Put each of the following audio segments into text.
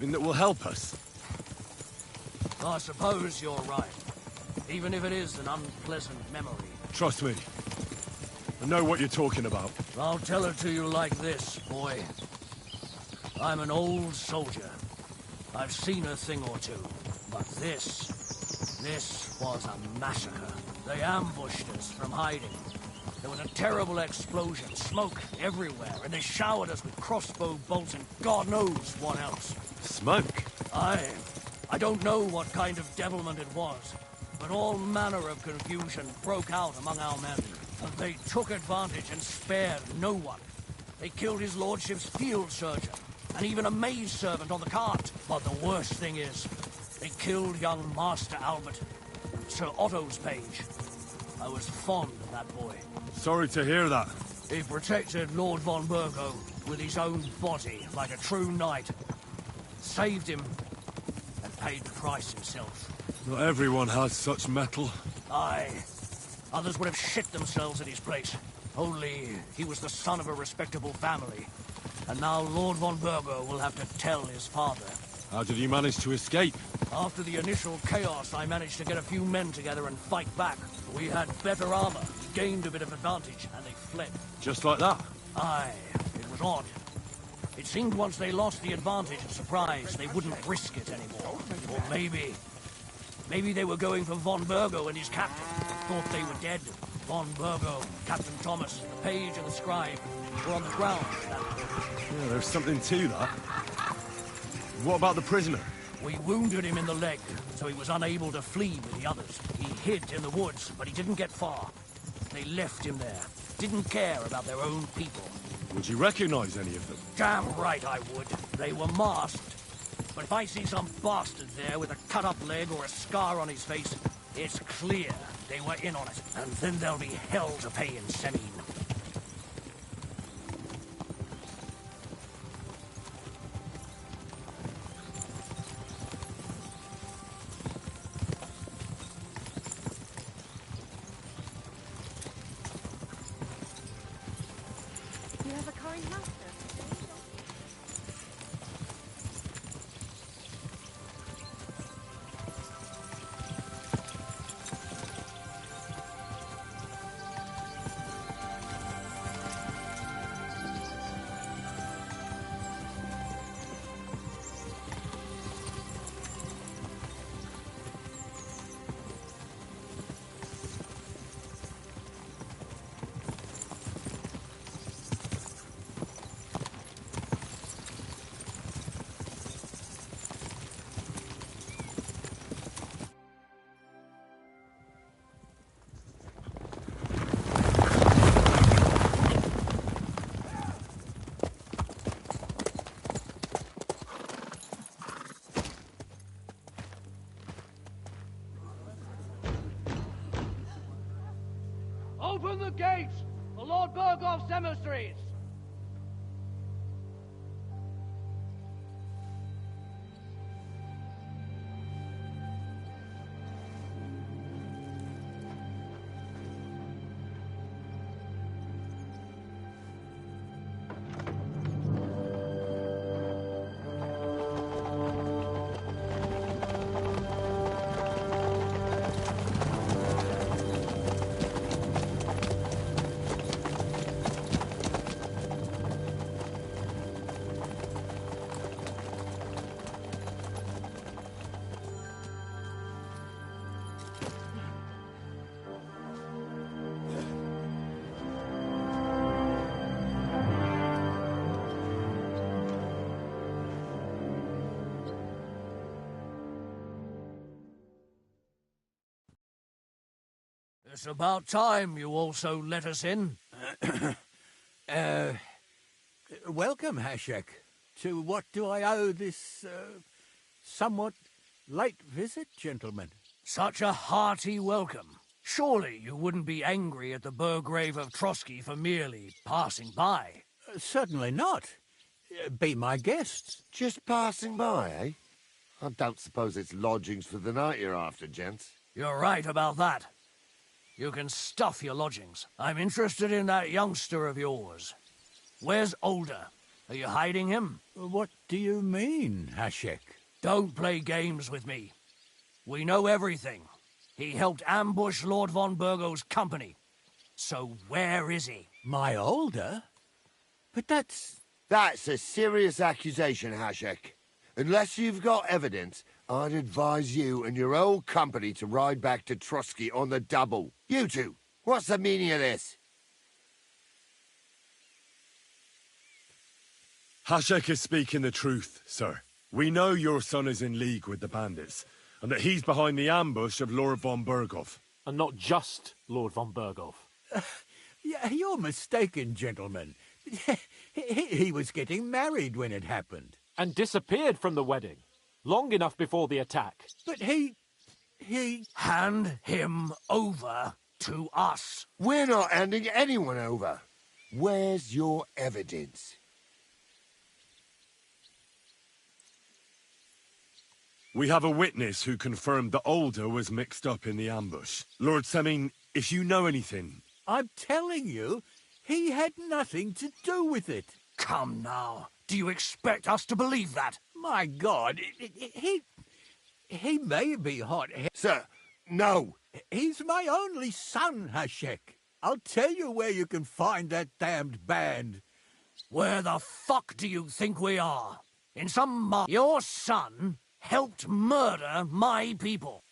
That will help us. I suppose you're right. Even if it is an unpleasant memory. Trust me. I know what you're talking about. I'll tell it to you like this, boy. I'm an old soldier. I've seen a thing or two. But this was a massacre. They ambushed us from hiding. There was a terrible explosion, smoke everywhere, and they showered us with crossbow bolts and God knows what else. Smoke? I don't know what kind of devilment it was, but all manner of confusion broke out among our men. And they took advantage and spared no one. They killed his lordship's field surgeon, and even a maid servant on the cart. But the worst thing is, they killed young Master Albert, Sir Otto's page. I was fond of that boy. Sorry to hear that. He protected Lord von Burgo with his own body like a true knight. Saved him and paid the price himself. Not everyone has such metal. Aye. Others would have shit themselves at his place. Only he was the son of a respectable family. And now Lord von Burgo will have to tell his father. How did you manage to escape? After the initial chaos, I managed to get a few men together and fight back. We had better armor, gained a bit of advantage, and they fled. Just like that? Aye. It was odd. It seemed once they lost the advantage of surprise, they wouldn't risk it anymore. Or maybe they were going for von Burgo and his captain. Thought they were dead. Von Burgo, Captain Thomas, the page and the scribe were on the ground. Yeah, there's something to that. What about the prisoner? We wounded him in the leg, so he was unable to flee with the others. He hid in the woods, but he didn't get far. They left him there. Didn't care about their own people. Would you recognize any of them? Damn right I would. They were masked. But if I see some bastard there with a cut-up leg or a scar on his face, it's clear they were in on it. And then there'll be hell to pay in Semine. You have a kind master. Open the gates for Lord Burgov's emissaries! It's about time you also let us in. Welcome, Hashek. To what do I owe this, somewhat late visit, gentlemen? Such a hearty welcome. Surely you wouldn't be angry at the Burgrave of Trotsky for merely passing by. Certainly not. Be my guests. Just passing by, eh? I don't suppose it's lodgings for the night you're after, gents. You're right about that. You can stuff your lodgings. I'm interested in that youngster of yours. Where's Older? Are you hiding him? What do you mean, Hashek? Don't play games with me. We know everything. He helped ambush Lord von Burgo's company. So where is he? My older? But that's... That's a serious accusation, Hashek. Unless you've got evidence, I'd advise you and your old company to ride back to Trotsky on the double. You two, what's the meaning of this? Hashek is speaking the truth, sir. We know your son is in league with the bandits, and that he's behind the ambush of Lord von Burgov. And not just Lord von Burgov. Yeah, you're mistaken, gentlemen. He was getting married when it happened. And disappeared from the wedding. Long enough before the attack. But he... Hand him over to us. We're not handing anyone over. Where's your evidence? We have a witness who confirmed that Older was mixed up in the ambush. Lord Semin, if you know anything... I'm telling you, he had nothing to do with it. Come now. Do you expect us to believe that? My God, he may be hot. Sir, no. He's my only son, Hashek. I'll tell you where you can find that damned band. Where the fuck do you think we are? In some Your son helped murder my people.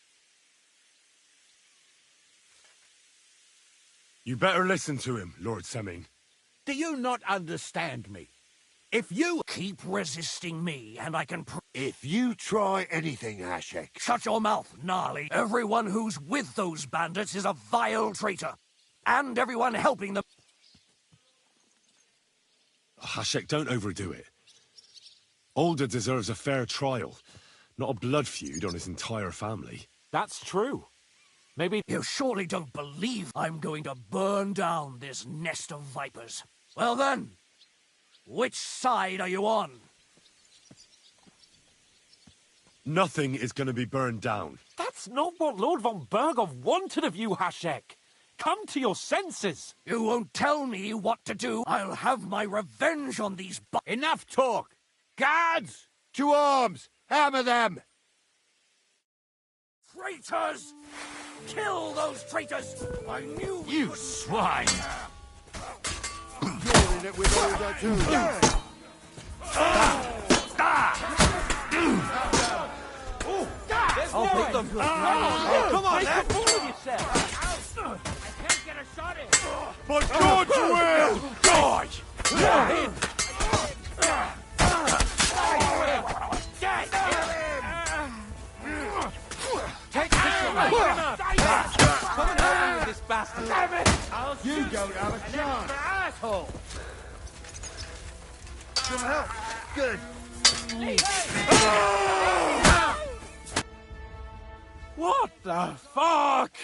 You better listen to him, Lord Semin. Do you not understand me? If you... Keep resisting me, and I can If you try anything, Hashek... Shut your mouth, gnarly. Everyone who's with those bandits is a vile traitor. And everyone helping them... Hashek, don't overdo it. Older deserves a fair trial, not a blood feud on his entire family. That's true. Maybe... You surely don't believe I'm going to burn down this nest of vipers. Well then, which side are you on? Nothing is going to be burned down. That's not what Lord von Burgov wanted of you, Hashek. Come to your senses. You won't tell me what to do. I'll have my revenge on these Enough talk! Guards! To arms! Hammer them! traitors! Kill those traitors! I knew You swine! You're in it with Older too. I'll beat them. Come on, make a fool of yourself. I can't get a shot in! But God will! Die! Take this away. Come and help me with this bastard. Damn it! You don't have a chance. Asshole! Some help. Good. What the fuck?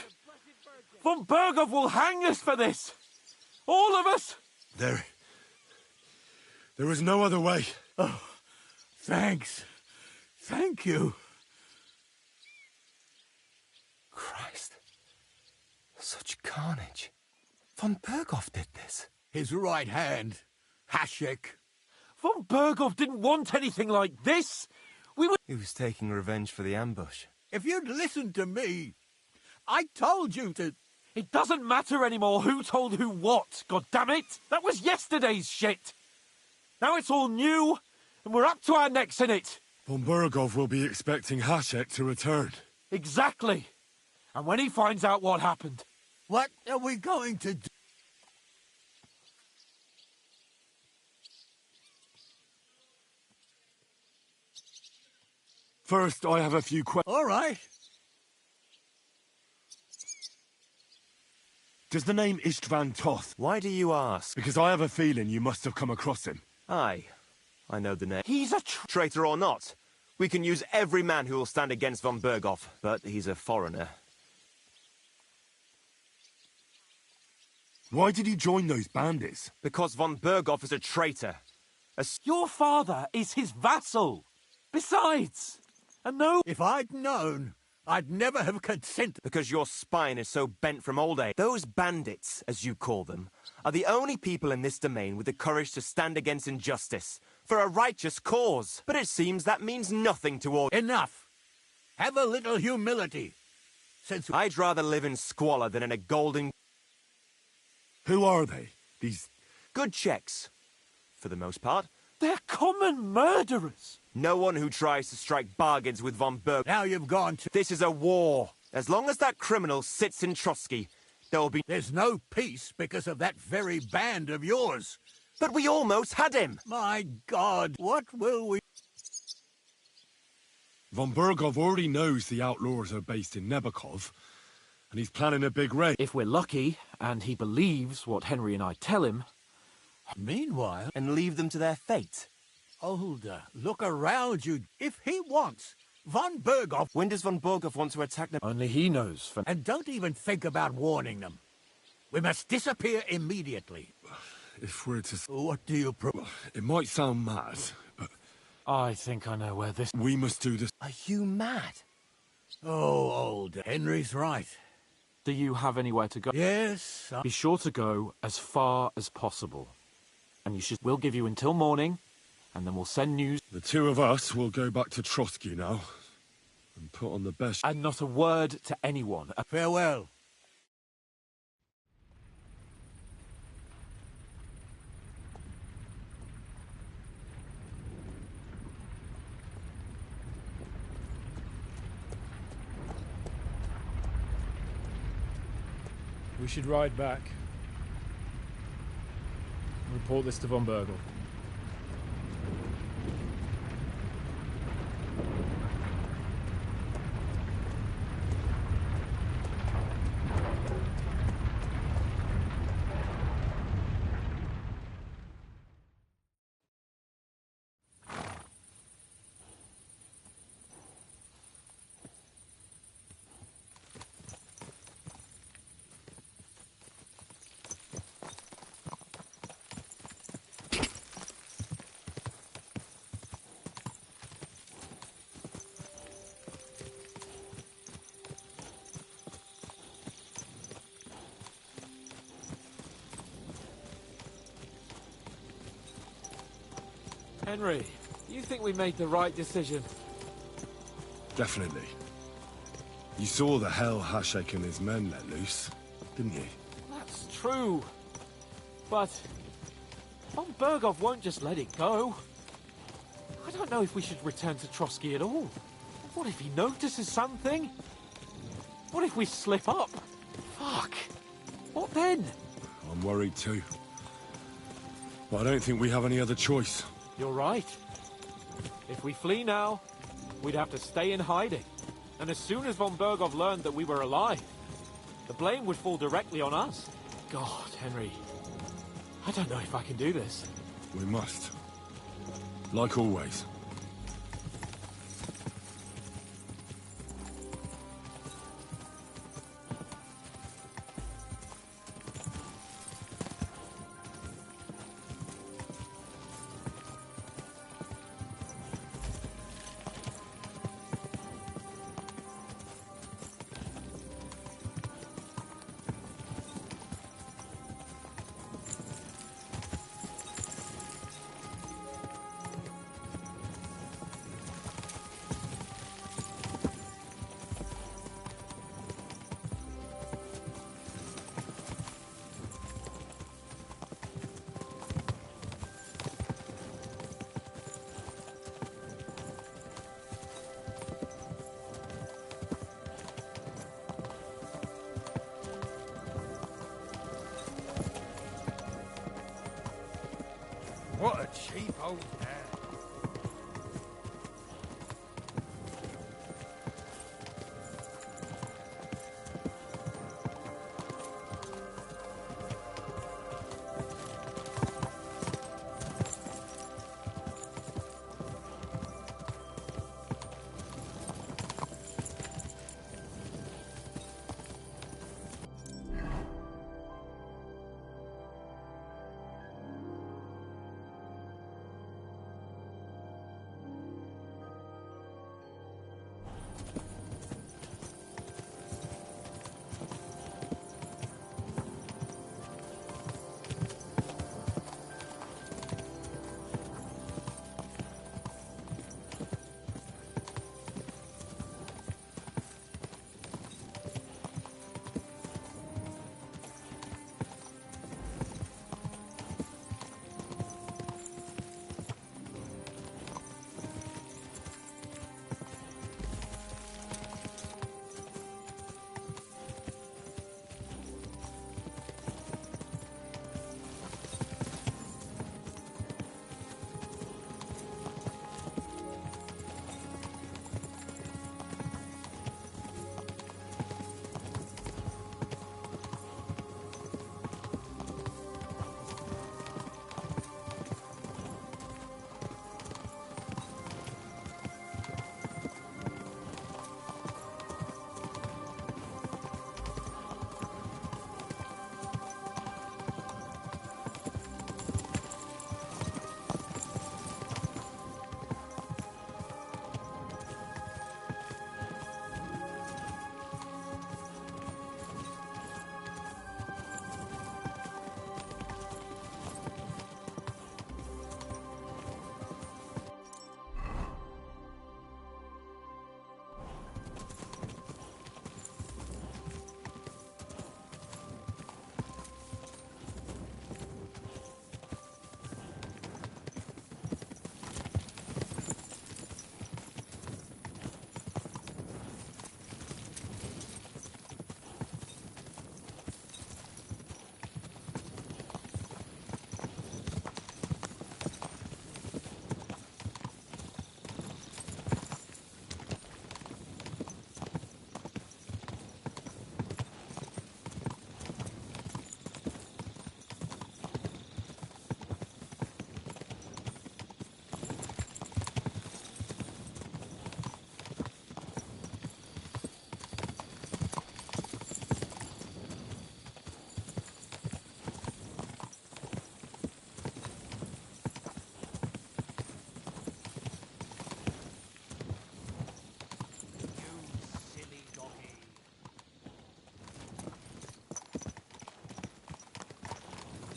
Von Burgov will hang us for this. All of us. There was no other way. Oh, thanks. Thank you. Christ. Such carnage. Von Burgov did this. His right hand, Hashek. Von Burgov didn't want anything like this. He was taking revenge for the ambush. If you'd listened to me, I told you to... It doesn't matter anymore who told who what, God damn it! That was yesterday's shit! Now it's all new, and we're up to our necks in it! Von Burgov will be expecting Hashek to return. Exactly! And when he finds out what happened... What are we going to do? First, I have a few questions. All right. Does the name Istvan Toth? Why do you ask? Because I have a feeling you must have come across him. Aye, I know the name. He's a Traitor or not, we can use every man who will stand against von Burgov, but he's a foreigner. Why did you join those bandits? Because von Burgov is a traitor. Your father is his vassal. Besides, If I'd known, I'd never have consented. Because your spine is so bent from old age. Those bandits, as you call them, are the only people in this domain with the courage to stand against injustice for a righteous cause. But it seems that means nothing to all. Enough. Have a little humility. Since I'd rather live in squalor than in a golden... Who are they? These... Good checks, for the most part. They're common murderers. No one who tries to strike bargains with von Berg. now you've gone to... This is a war. As long as that criminal sits in Trotsky, there will be... There's no peace because of that very band of yours. But we almost had him. My God, what will we... Von Bergov already knows the outlaws are based in Nebakov, and he's planning a big raid. If we're lucky, and he believes what Henry and I tell him... Meanwhile... And leave them to their fate. Older, look around you. If he wants, von Bergov... When does von Bergov want to attack them? Only he knows for... And don't even think about warning them. We must disappear immediately. If we're to... What do you It might sound mad, but I think I know where this... we must do this. Are you mad? Oh, Older, Henry's right. Do you have anywhere to go? Yes, Be sure to go as far as possible. And you should... We'll give you until morning, and then we'll send news... The two of us will go back to Trotsky now, and put on the best... And not a word to anyone. farewell. We should ride back. Report this to von Bergel. Henry, you think we made the right decision? Definitely. You saw the hell Hashek and his men let loose, didn't you? That's true. But von Bergov won't just let it go. I don't know if we should return to Trotsky at all. What if he notices something? What if we slip up? Fuck. What then? I'm worried too. But I don't think we have any other choice. You're right. If we flee now, we'd have to stay in hiding. And as soon as von Bergov learned that we were alive, the blame would fall directly on us. God, Henry. I don't know if I can do this. We must. Like always. What a cheap old man.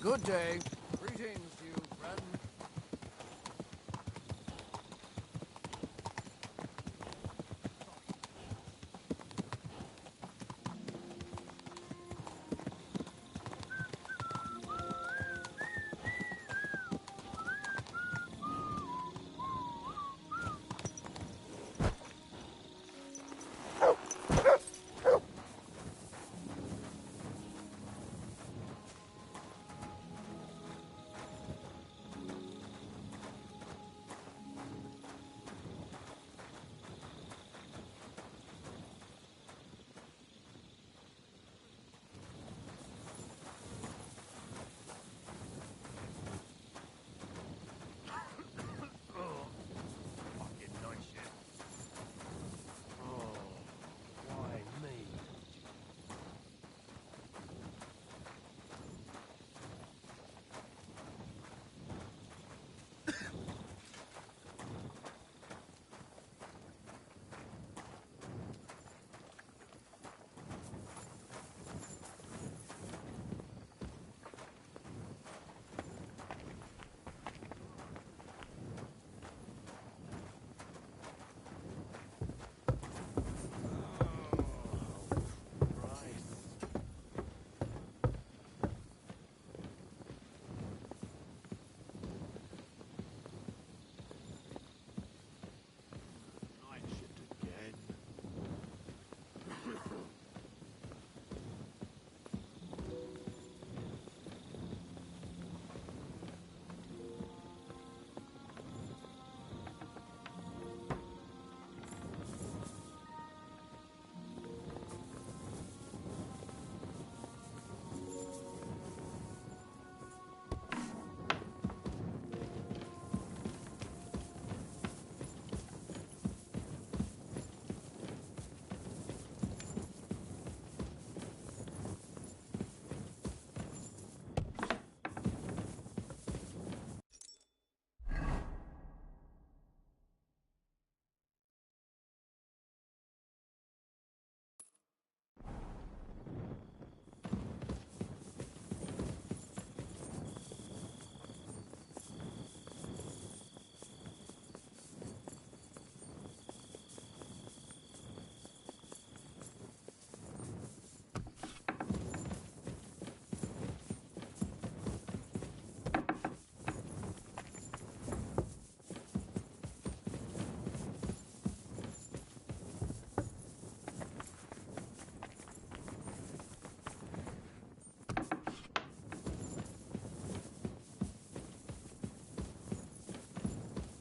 Good day. Greetings to you, friend.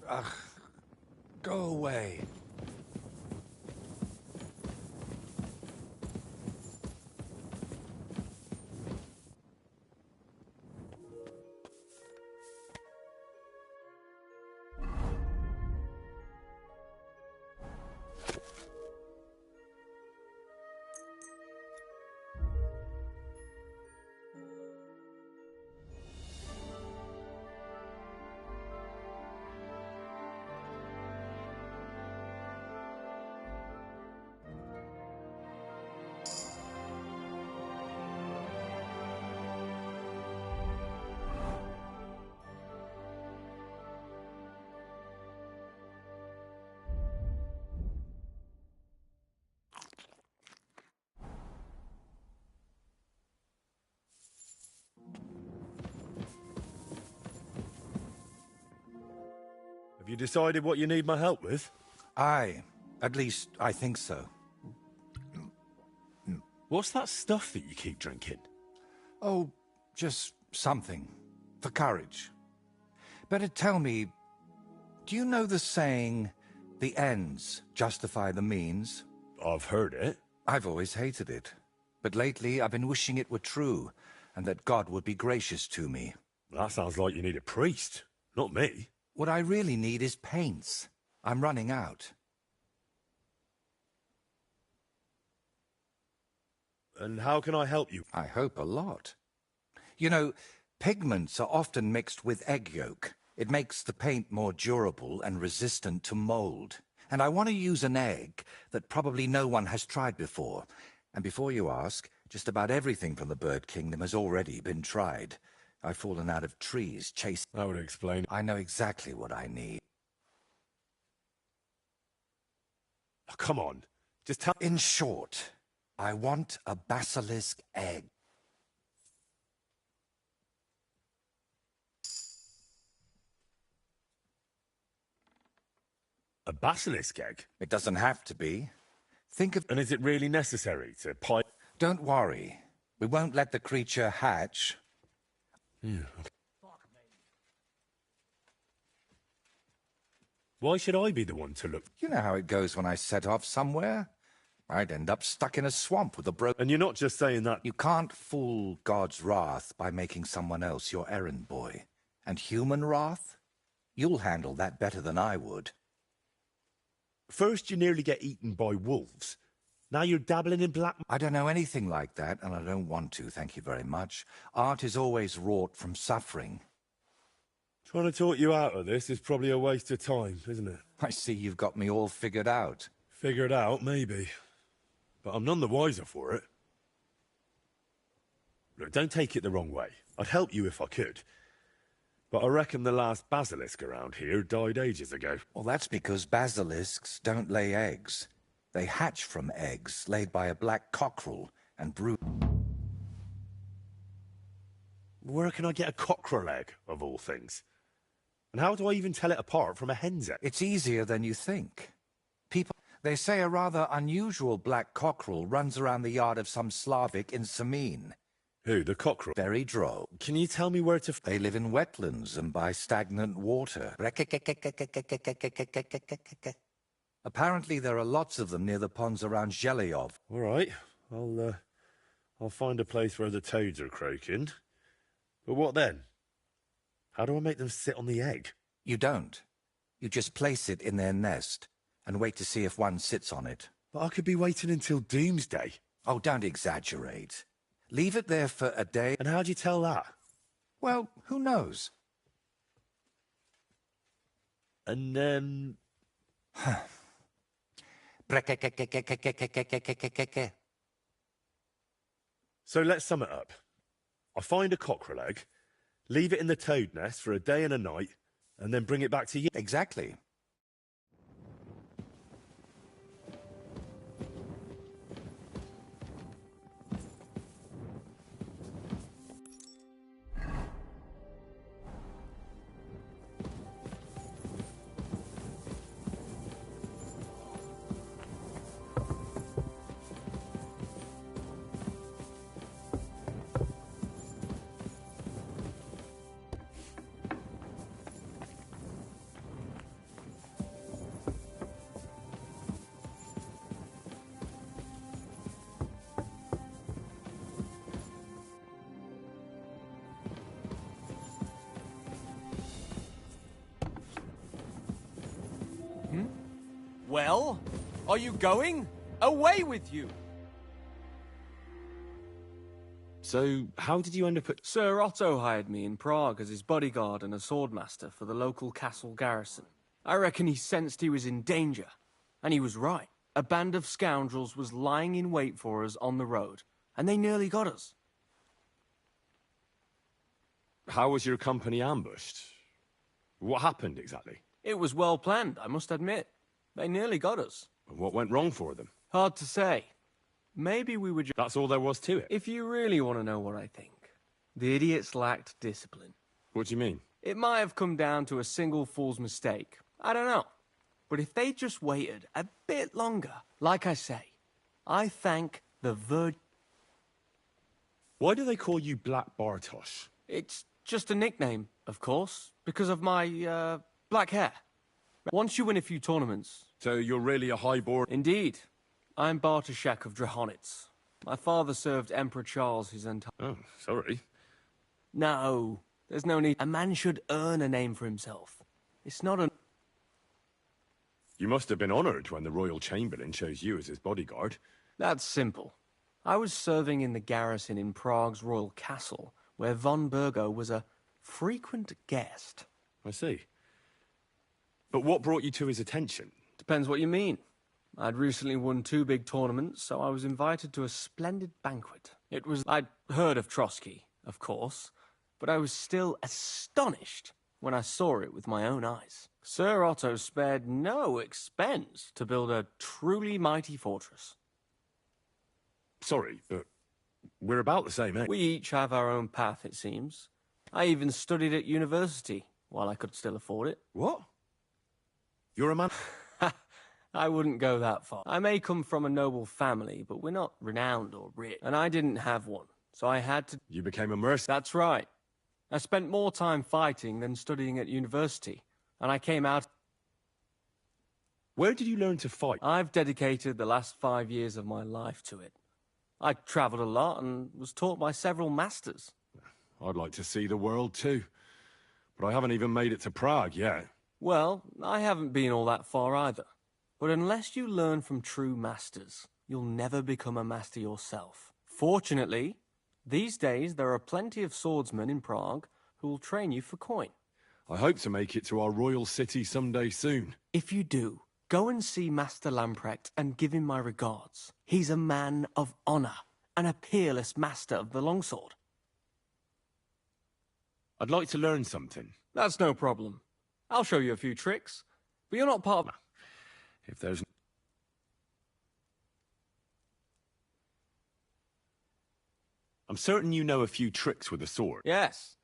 Ugh, go away. Have you decided what you need my help with? Aye, at least I think so. What's that stuff that you keep drinking? Oh, just something. For courage. Better tell me, do you know the saying, the ends justify the means? I've heard it. I've always hated it. But lately I've been wishing it were true, and that God would be gracious to me. That sounds like you need a priest, not me. What I really need is paints. I'm running out. And how can I help you? I hope a lot. You know, pigments are often mixed with egg yolk. It makes the paint more durable and resistant to mold. And I want to use an egg that probably no one has tried before. And before you ask, just about everything from the bird kingdom has already been tried. I've fallen out of trees chasing. That would explain it. I know exactly what I need. Oh, come on. Just tell... In short, I want a basilisk egg. A basilisk egg? It doesn't have to be. Think of... And is it really necessary to pipe... Don't worry. We won't let the creature hatch. Yeah. Why should I be the one to look? You know how it goes when I set off somewhere. I'd end up stuck in a swamp with a broken... And you're not just saying that... You can't fool God's wrath by making someone else your errand boy. And human wrath? You'll handle that better than I would. First you nearly get eaten by wolves. Now you're dabbling in black... I don't know anything like that, and I don't want to, thank you very much. Art is always wrought from suffering. Trying to talk you out of this is probably a waste of time, isn't it? I see you've got me all figured out. Figured out, maybe. But I'm none the wiser for it. Look, don't take it the wrong way. I'd help you if I could. But I reckon the last basilisk around here died ages ago. Well, that's because basilisks don't lay eggs. They hatch from eggs laid by a black cockerel and brood. Where can I get a cockerel egg, of all things? And how do I even tell it apart from a hen's egg? It's easier than you think. They say a rather unusual black cockerel runs around the yard of some Slavic in Samine. Who, the cockerel? Very droll. Can you tell me where to... They live in wetlands and by stagnant water. Apparently there are lots of them near the ponds around Zhelyov. All right, I'll find a place where the toads are croaking. But what then? How do I make them sit on the egg? You don't. You just place it in their nest and wait to see if one sits on it. But I could be waiting until doomsday. Oh, don't exaggerate. Leave it there for a day. And how do you tell that? Well, who knows? And then... So let's sum it up. I find a cockerel egg, leave it in the toad nest for a day and a night, and then bring it back to you. Exactly. Well, are you going? Away with you! So, how did you end up at... Sir Otto hired me in Prague as his bodyguard and a swordmaster for the local castle garrison. I reckon he sensed he was in danger. And he was right. A band of scoundrels was lying in wait for us on the road, and they nearly got us. How was your company ambushed? What happened exactly? It was well planned, I must admit. They nearly got us. What went wrong for them? Hard to say. Maybe we were just... That's all there was to it? If you really want to know what I think, the idiots lacked discipline. What do you mean? It might have come down to a single fool's mistake. I don't know. But if they just waited a bit longer, like I say, I thank the Virgin... Why do they call you Black Bartosz? It's just a nickname, of course, because of my, black hair. Once you win a few tournaments... So you're really a highborn... Indeed. I'm Bartoszek of Drahonitz. My father served Emperor Charles his entire... Oh, sorry. No, there's no need. A man should earn a name for himself. It's not an... You must have been honoured when the Royal Chamberlain chose you as his bodyguard. That's simple. I was serving in the garrison in Prague's royal castle, where von Burgo was a frequent guest. I see. But what brought you to his attention? Depends what you mean. I'd recently won 2 big tournaments, so I was invited to a splendid banquet. I'd heard of Trotsky, of course, but I was still astonished when I saw it with my own eyes. Sir Otto spared no expense to build a truly mighty fortress. Sorry, but we're about the same age. We each have our own path, it seems. I even studied at university, while I could still afford it. What? You're a man... I wouldn't go that far. I may come from a noble family, but we're not renowned or rich. And I didn't have one, so I had to... You became a mercenary? That's right. I spent more time fighting than studying at university, and I came out... Where did you learn to fight? I've dedicated the last 5 years of my life to it. I travelled a lot and was taught by several masters. I'd like to see the world too, but I haven't even made it to Prague yet. Well, I haven't been all that far either. But unless you learn from true masters, you'll never become a master yourself. Fortunately, these days there are plenty of swordsmen in Prague who will train you for coin. I hope to make it to our royal city someday soon. If you do, go and see Master Lamprecht and give him my regards. He's a man of honor and a peerless master of the longsword. I'd like to learn something. That's no problem. I'll show you a few tricks, but you're not part of... If there's... I'm certain you know a few tricks with a sword. Yes.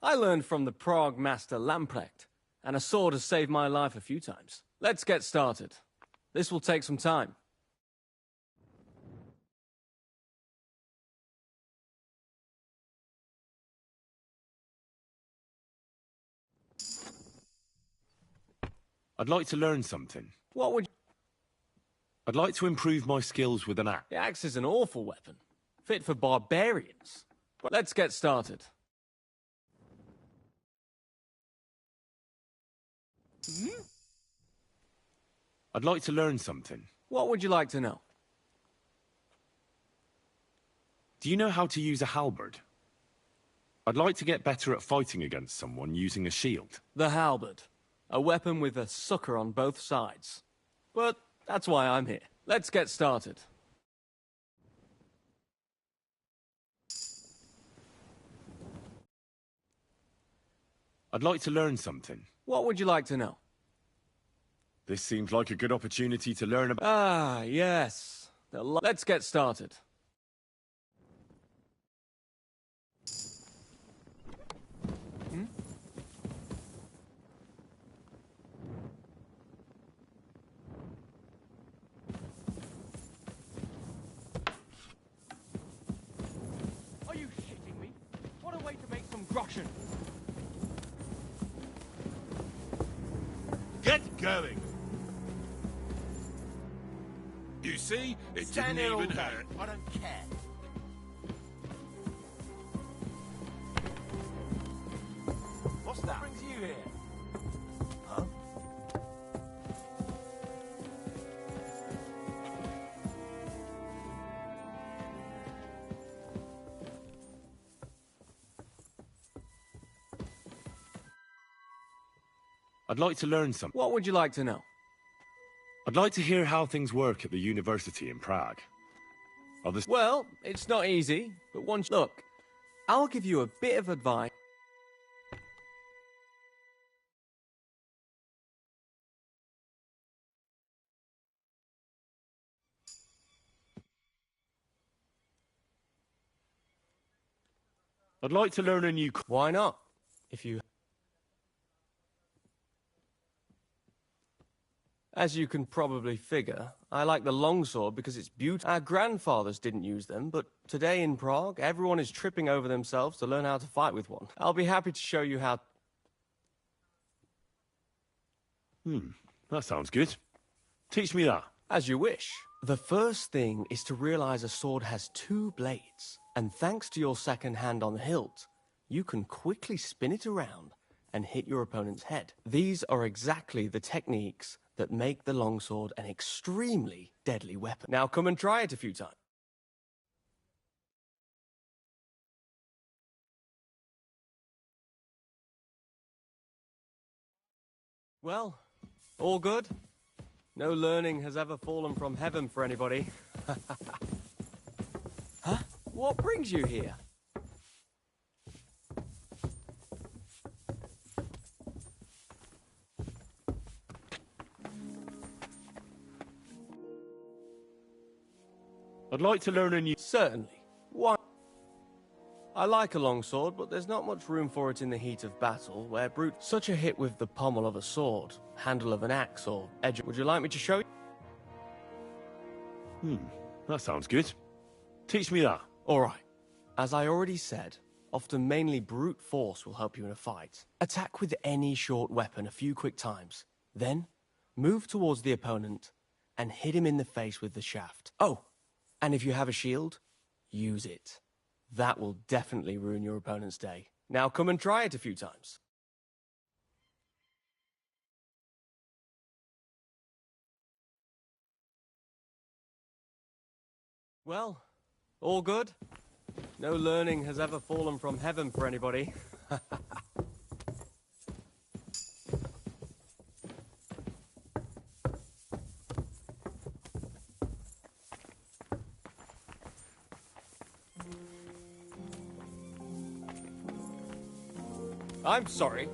I learned from the Prague master Lamprecht, and a sword has saved my life a few times. Let's get started. This will take some time. I'd like to learn something. What would you... I'd like to improve my skills with an axe. The axe is an awful weapon, fit for barbarians. But let's get started. I'd like to learn something. What would you like to know? Do you know how to use a halberd? I'd like to get better at fighting against someone using a shield. The halberd. A weapon with a sucker on both sides. But that's why I'm here. Let's get started. I'd like to learn something. What would you like to know? This seems like a good opportunity to learn about... Ah, yes. Let's get started. Are you shitting me? What a way to make some groschen! Get going! You see? It didn't even hurt. I don't care. What's that? What brings you here? Huh? I'd like to learn something. What would you like to know? I'd like to hear how things work at the university in Prague. Well, it's not easy, but once... Look, I'll give you a bit of advice. I'd like to learn a new... Why not? If you... As you can probably figure, I like the longsword because it's beautiful. Our grandfathers didn't use them, but today in Prague, everyone is tripping over themselves to learn how to fight with one. I'll be happy to show you how... That sounds good. Teach me that. As you wish. The first thing is to realize a sword has two blades, and thanks to your second hand on the hilt, you can quickly spin it around and hit your opponent's head. These are exactly the techniques that make the longsword an extremely deadly weapon. Now come and try it a few times. Well, all good? No learning has ever fallen from heaven for anybody. Huh? What brings you here? I'd like to learn a new... Certainly. Why? I like a long sword, but there's not much room for it in the heat of battle, where brute... Such a hit with the pommel of a sword, handle of an axe, or edge... Would you like me to show you? That sounds good. Teach me that. Alright. As I already said, often mainly brute force will help you in a fight. Attack with any short weapon a few quick times. Then, move towards the opponent and hit him in the face with the shaft. Oh, and if you have a shield, use it. That will definitely ruin your opponent's day. Now come and try it a few times. Well, all good? No learning has ever fallen from heaven for anybody. I'm sorry.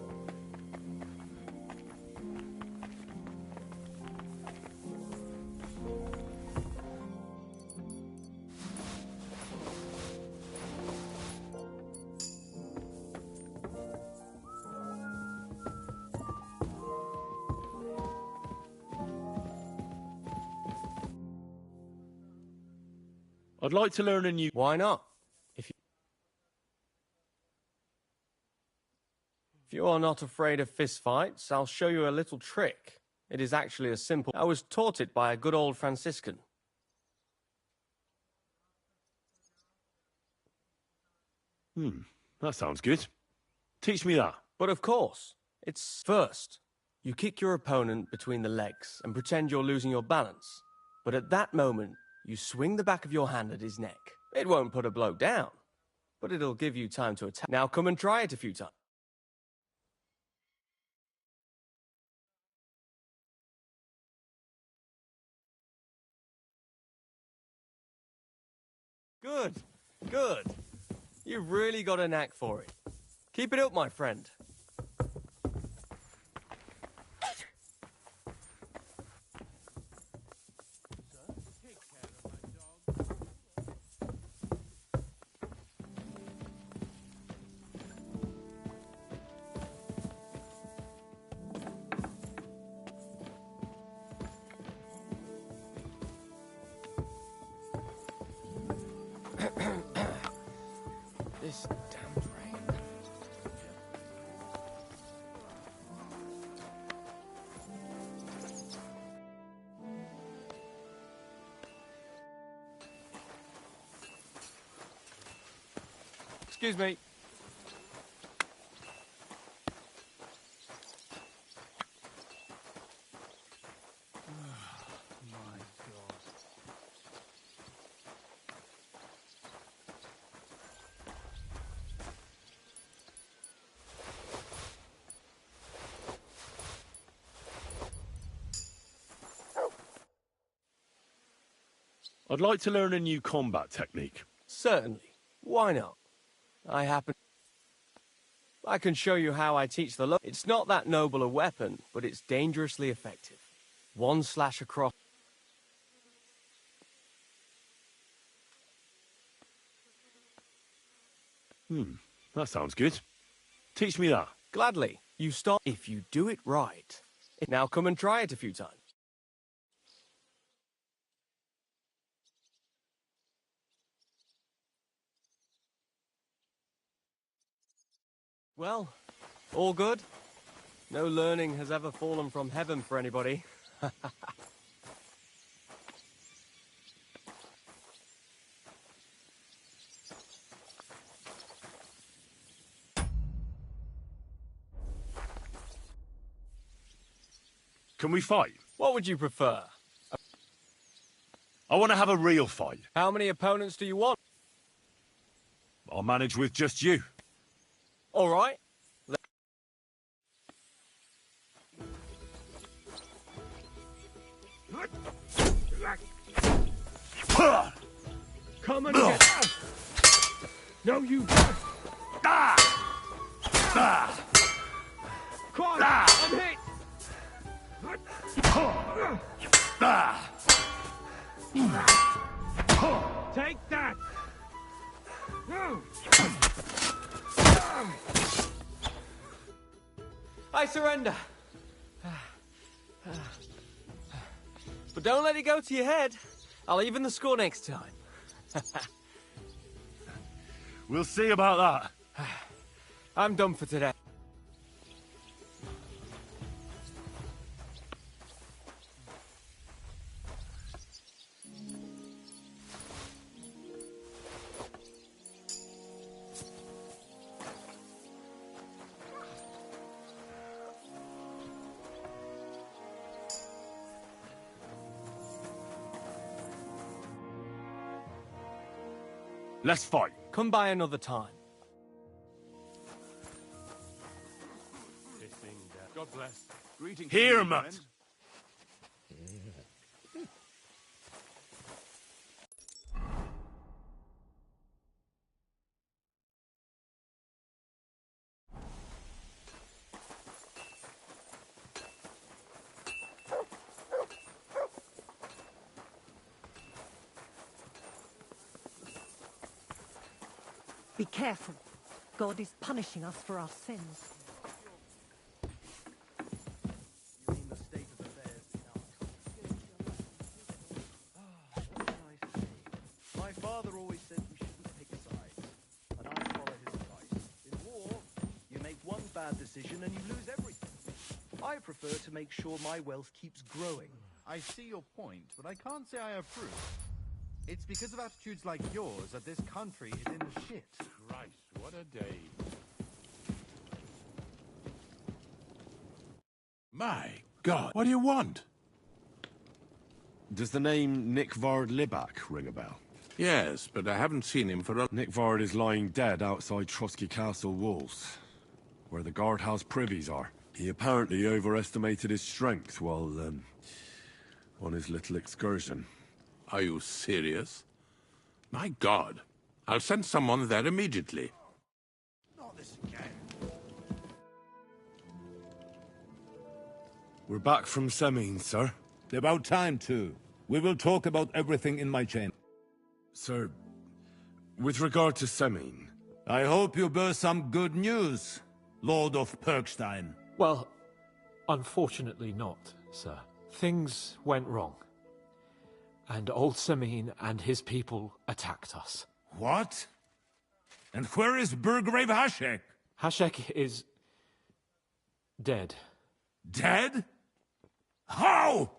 I'd like to learn a new... Why not? If you are not afraid of fistfights, I'll show you a little trick. It is actually a simple... I was taught it by a good old Franciscan. That sounds good. Teach me that. But of course, it's first. You kick your opponent between the legs and pretend you're losing your balance. But at that moment, you swing the back of your hand at his neck. It won't put a bloke down, but it'll give you time to attack. Now come and try it a few times. Good, good. You've really got a knack for it. Keep it up, my friend. This damned rain. Excuse me. I'd like to learn a new combat technique. Certainly. Why not? I can show you how I teach the It's not that noble a weapon, but it's dangerously effective. One slash across. That sounds good. Teach me that. Gladly. You start if you do it right. Now come and try it a few times. Well, all good? No learning has ever fallen from heaven for anybody. Can we fight? What would you prefer? I want to have a real fight. How many opponents do you want? I'll manage with just you. All right. Come and get out! No, you don't! Come on! I'm hit! Take that! I surrender. But don't let it go to your head. I'll even the score next time. We'll see about that. I'm done for today. Let's fight. Come by another time. God bless. Here, Mutt. Be careful. God is punishing us for our sins. You mean the state of affairs in our country? What can I say? My father always said we shouldn't pick sides, and I follow his advice. In war, you make one bad decision and you lose everything. I prefer to make sure my wealth keeps growing. I see your point, but I can't say I approve. It's because of attitudes like yours that this country is in the shit. Christ, what a day. My God, what do you want? Does the name Nick Vard Libak ring a bell? Yes, but I haven't seen him for a... Nick Vard is lying dead outside Trotsky Castle walls, where the guardhouse privies are. He apparently overestimated his strength while, on his little excursion. Are you serious? My God. I'll send someone there immediately. Not this again. We're back from Semine, sir. About time, too. We will talk about everything in my chamber. Sir, with regard to Semine... I hope you bear some good news, Lord of Perkstein. Well, unfortunately not, sir. Things went wrong. And old Semine and his people attacked us. What? And where is Burgrave Hashek? Hashek is... dead. Dead? How?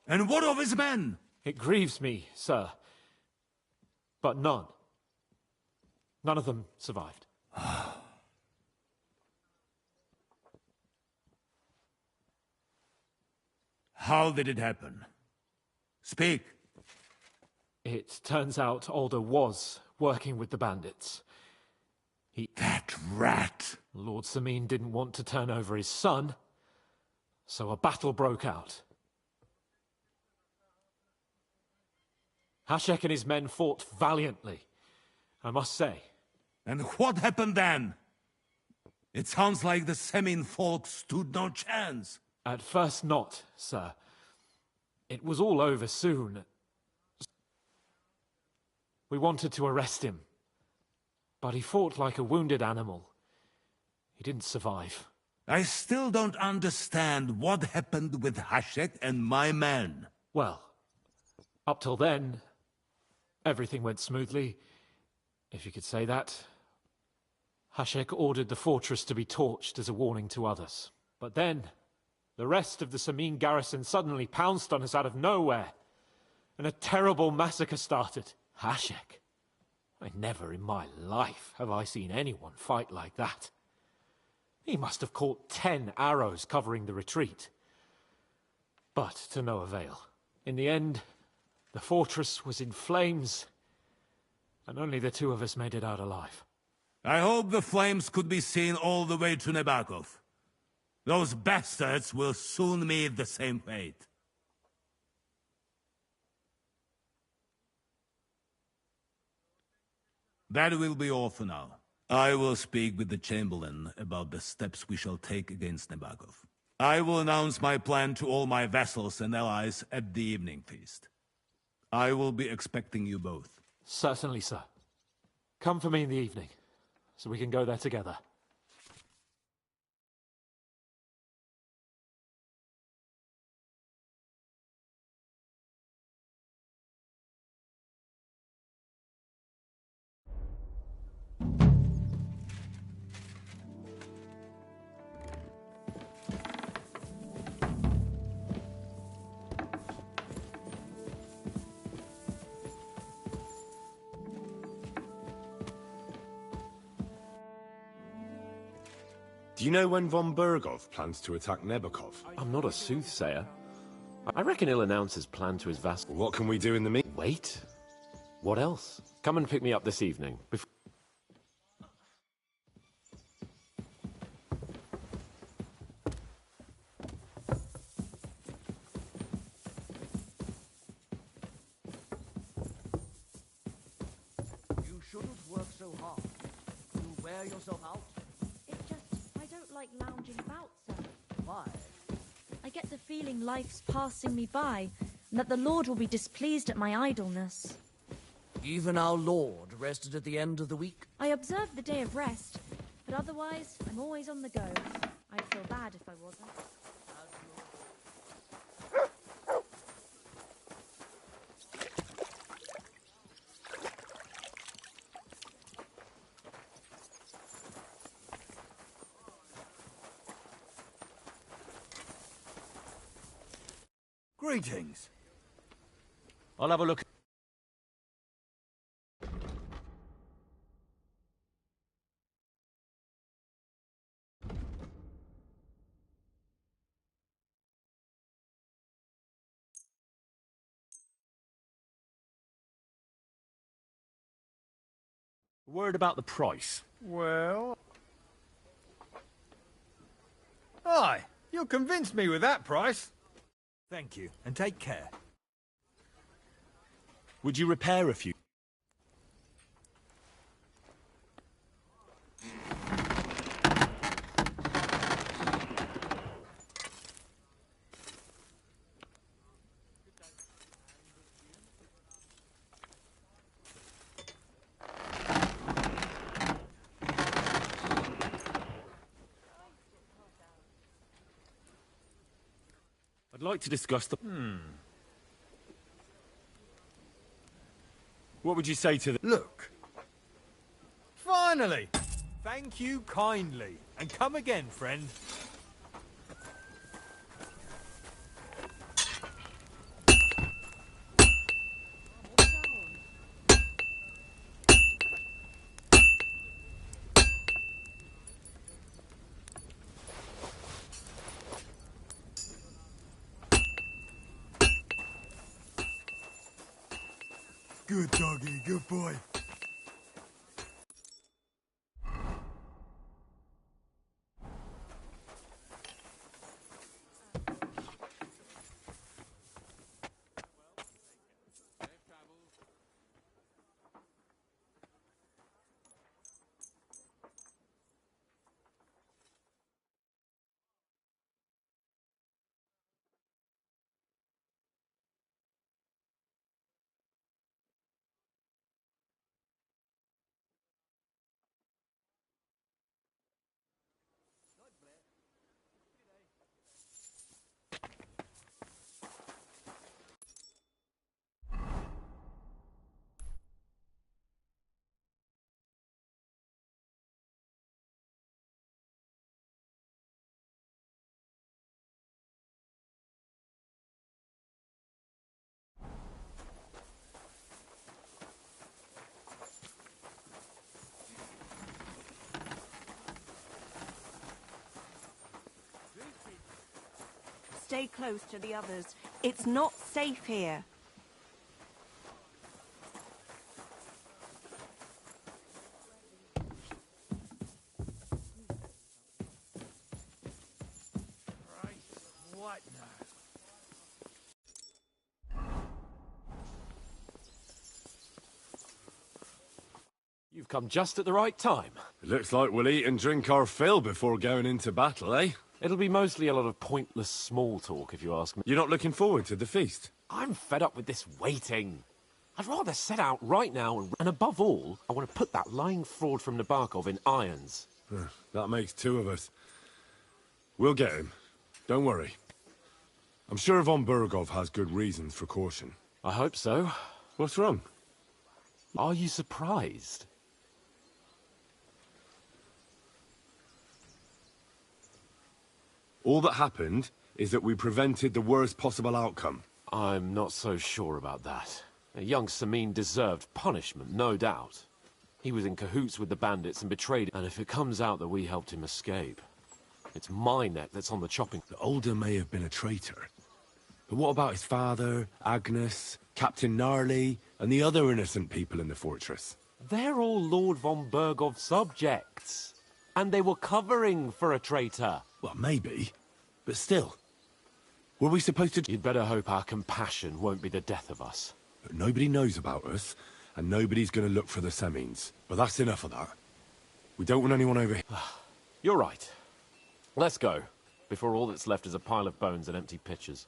And what of his men? It grieves me, sir. But none. None of them survived. How did it happen? Speak. It turns out Alder was working with the bandits. That rat! Lord Semine didn't want to turn over his son, so a battle broke out. Hashek and his men fought valiantly, I must say. And what happened then? It sounds like the Semine folk stood no chance. At first not, sir. It was all over soon. We wanted to arrest him, but he fought like a wounded animal. He didn't survive. I still don't understand what happened with Hashek and my men. Well, up till then, everything went smoothly, if you could say that. Hashek ordered the fortress to be torched as a warning to others. But then, the rest of the Semine garrison suddenly pounced on us out of nowhere, and a terrible massacre started. Hashek. Never in my life have I seen anyone fight like that. He must have caught 10 arrows covering the retreat. But to no avail. In the end, the fortress was in flames, and only the two of us made it out alive. I hope the flames could be seen all the way to Nebakov. Those bastards will soon meet the same fate. That will be all for now. I will speak with the Chamberlain about the steps we shall take against Nebakov. I will announce my plan to all my vassals and allies at the evening feast. I will be expecting you both. Certainly, sir. Come for me in the evening, so we can go there together. Do you know when von Bergov plans to attack Nebukov? I'm not a soothsayer. I reckon he'll announce his plan to his vassal. What can we do in the meantime? Wait. What else? Come and pick me up this evening. You shouldn't work so hard. You'll wear yourself out. It's just, I don't like lounging about, sir. Why? I get the feeling life's passing me by, and that the Lord will be displeased at my idleness. Even our Lord rested at the end of the week. I observe the day of rest, but otherwise, I'm always on the go. I'd feel bad if I wasn't. Greetings. I'll have a look. Word about the price. Well... Aye, you'll convince me with that price. Thank you, and take care. Would you repair a few? I'd like to discuss the... What would you say to the... Look. Finally! Thank you kindly. And come again, friend. Good doggy, good boy. Stay close to the others. It's not safe here. Right, what now? You've come just at the right time. It looks like we'll eat and drink our fill before going into battle, eh? It'll be mostly a lot of pointless small talk, if you ask me. You're not looking forward to the feast? I'm fed up with this waiting. I'd rather set out right now, and above all, I want to put that lying fraud from Nabokov in irons. That makes two of us. We'll get him. Don't worry. I'm sure von Burgov has good reasons for caution. I hope so. What's wrong? Are you surprised? All that happened is that we prevented the worst possible outcome. I'm not so sure about that. Young Samin deserved punishment, no doubt. He was in cahoots with the bandits and betrayed, and if it comes out that we helped him escape, it's my neck that's on the chopping. The Older may have been a traitor. But what about his father, Agnes, Captain Gnarly, and the other innocent people in the fortress? They're all Lord von Burgov's subjects. And they were covering for a traitor. Well, maybe. But still. Were we supposed to... You'd better hope our compassion won't be the death of us. But nobody knows about us, and nobody's going to look for the Semines. But that's enough of that. We don't want anyone over here. You're right. Let's go, before all that's left is a pile of bones and empty pitchers.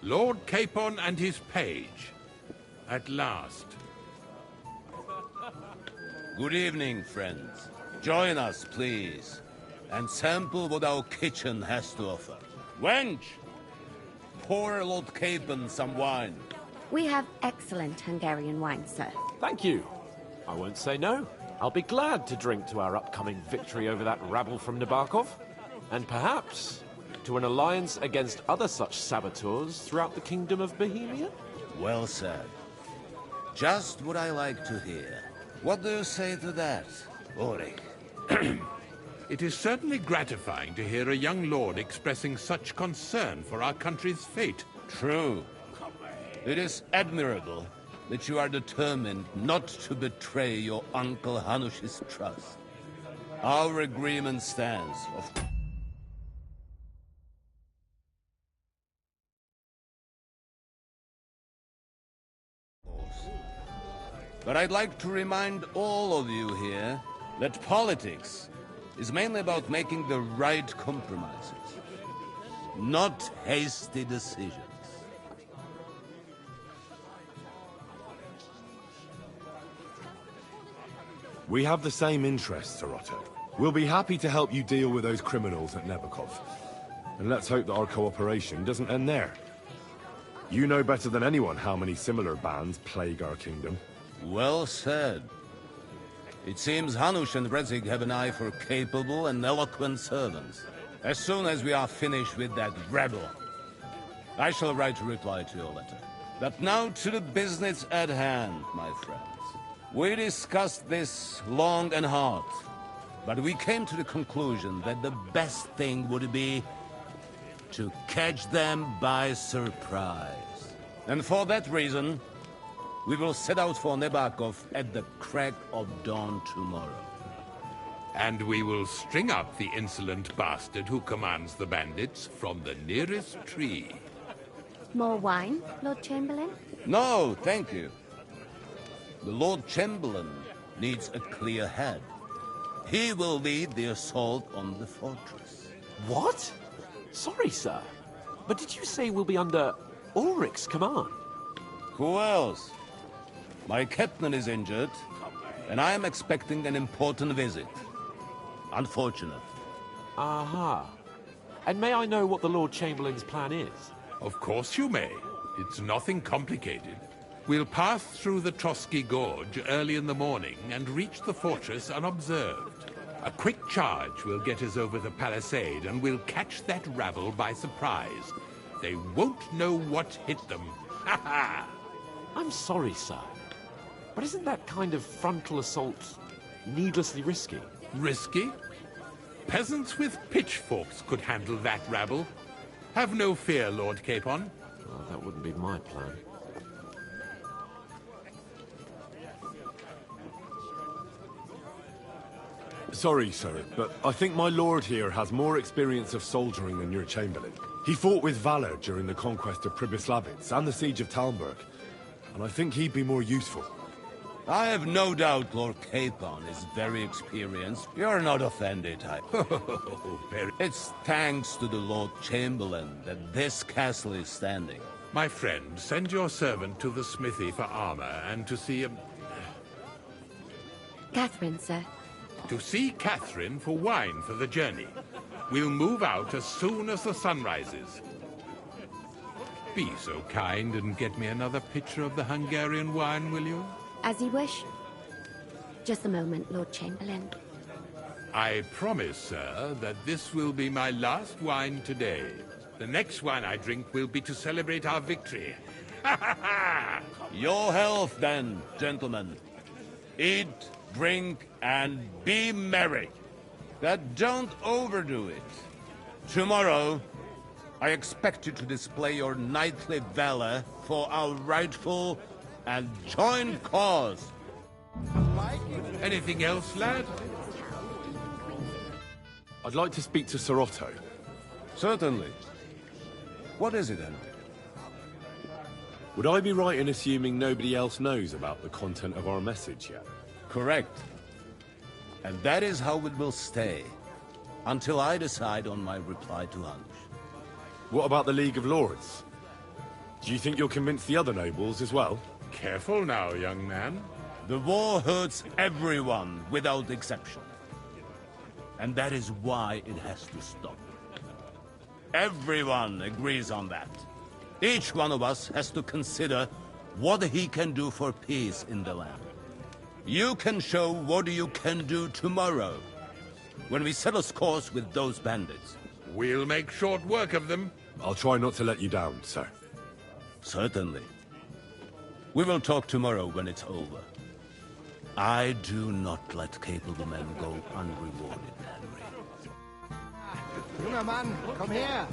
Lord Capon and his page. At last. Good evening, friends. Join us, please, and sample what our kitchen has to offer. Wench! Pour Lord Capon some wine. We have excellent Hungarian wine, sir. Thank you. I won't say no. I'll be glad to drink to our upcoming victory over that rabble from Nabokov. And perhaps to an alliance against other such saboteurs throughout the Kingdom of Bohemia? Well said. Just what I like to hear. What do you say to that, Ulrich? It is certainly gratifying to hear a young lord expressing such concern for our country's fate. True. It is admirable that you are determined not to betray your Uncle Hanush's trust. Our agreement stands, of course. But I'd like to remind all of you here that politics is mainly about making the right compromises, not hasty decisions. We have the same interests, Sir Otto. We'll be happy to help you deal with those criminals at Nebokov. And let's hope that our cooperation doesn't end there. You know better than anyone how many similar bands plague our kingdom. Well said. It seems Hanush and Rezig have an eye for capable and eloquent servants. As soon as we are finished with that rebel, I shall write a reply to your letter. But now to the business at hand, my friends. We discussed this long and hard, but we came to the conclusion that the best thing would be to catch them by surprise. And for that reason, we will set out for Nabokov at the crack of dawn tomorrow. And we will string up the insolent bastard who commands the bandits from the nearest tree. More wine, Lord Chamberlain? No, thank you. The Lord Chamberlain needs a clear head. He will lead the assault on the fortress. What? Sorry, sir. But did you say we'll be under Ulrich's command? Who else? My captain is injured, and I am expecting an important visit. Unfortunate. Aha. And may I know what the Lord Chamberlain's plan is? Of course you may. It's nothing complicated. We'll pass through the Trotsky Gorge early in the morning and reach the fortress unobserved. A quick charge will get us over the palisade, and we'll catch that rabble by surprise. They won't know what hit them. Ha ha! I'm sorry, sir. But isn't that kind of frontal assault needlessly risky? Risky? Peasants with pitchforks could handle that rabble. Have no fear, Lord Capon. Well, that wouldn't be my plan. Sorry, sir, but I think my lord here has more experience of soldiering than your chamberlain. He fought with valor during the conquest of Pribyslavitz and the siege of Talmberg, and I think he'd be more useful. I have no doubt Lord Capon is very experienced. You're not offended, It's thanks to the Lord Chamberlain that this castle is standing. My friend, send your servant to the smithy for armor and to see Catherine, sir. To see Catherine for wine for the journey. We'll move out as soon as the sun rises. Be so kind and get me another pitcher of the Hungarian wine, will you? As you wish. Just a moment, Lord Chamberlain. I promise, sir, that this will be my last wine today. The next wine I drink will be to celebrate our victory. Your health, then, gentlemen. Eat, drink, and be merry. But don't overdo it. Tomorrow, I expect you to display your knightly valor for our rightful and joint cause. Anything else, lad? I'd like to speak to Sir Otto. Certainly. What is it, then? Would I be right in assuming nobody else knows about the content of our message yet? Correct. And that is how it will stay, until I decide on my reply to Hanush. What about the League of Lords? Do you think you'll convince the other nobles as well? Careful now, young man. The war hurts everyone, without exception. And that is why it has to stop. Everyone agrees on that. Each one of us has to consider what he can do for peace in the land. You can show what you can do tomorrow, when we settle scores with those bandits. We'll make short work of them. I'll try not to let you down, sir. Certainly. We will talk tomorrow when it's over. I do not let capable men go unrewarded, Henry. Junger Mann, komm her!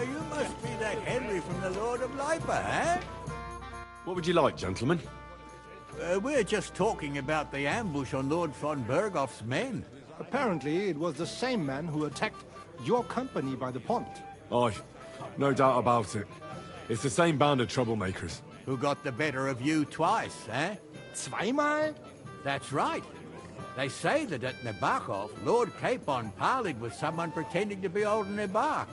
You must be that Henry from the Lord of Lipa, eh? What would you like, gentlemen? We're just talking about the ambush on Lord von Bergoff's men. Apparently, it was the same man who attacked your company by the pond. Aye, no doubt about it. It's the same band of troublemakers. Who got the better of you twice, eh? Zweimal? That's right. They say that at Nabokov, Lord Capon parleyed with someone pretending to be old Nabark.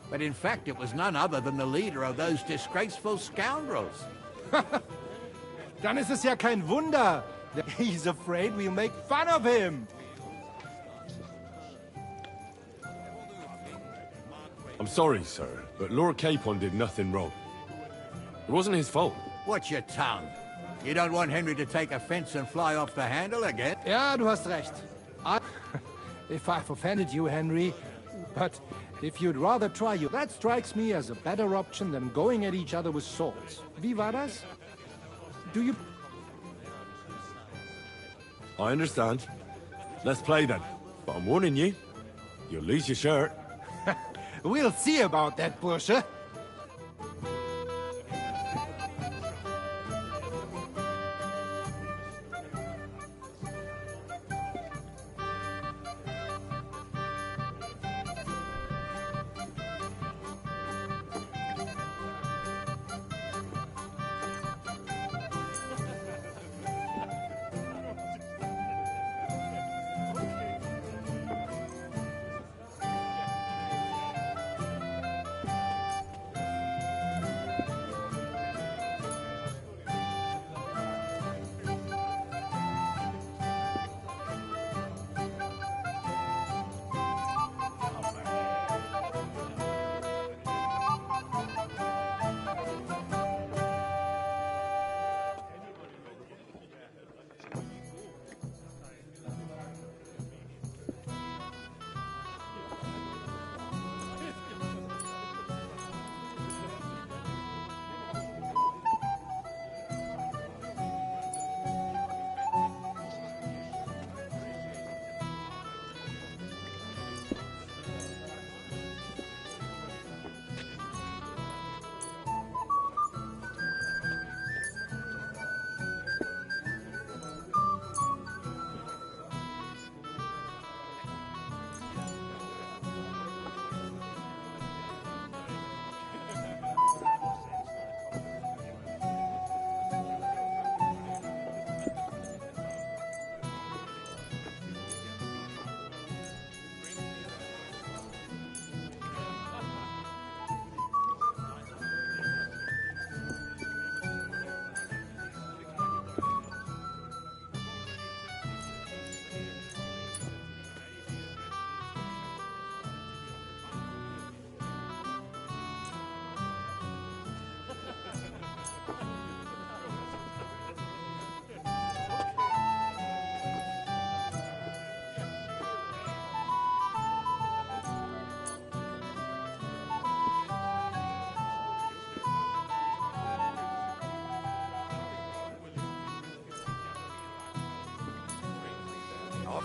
But in fact, it was none other than the leader of those disgraceful scoundrels. Dann ist es ja kein Wunder. He's afraid we'll make fun of him. I'm sorry, sir, but Lord Capon did nothing wrong. It wasn't his fault. Watch your tongue. You don't want Henry to take offense and fly off the handle again? Ja, du hast recht. If I've offended you, Henry, but if you'd rather try you, that strikes me as a better option than going at each other with swords. Wie war das? Do you... I understand. Let's play then. But I'm warning you, you'll lose your shirt. We'll see about that, Bursche.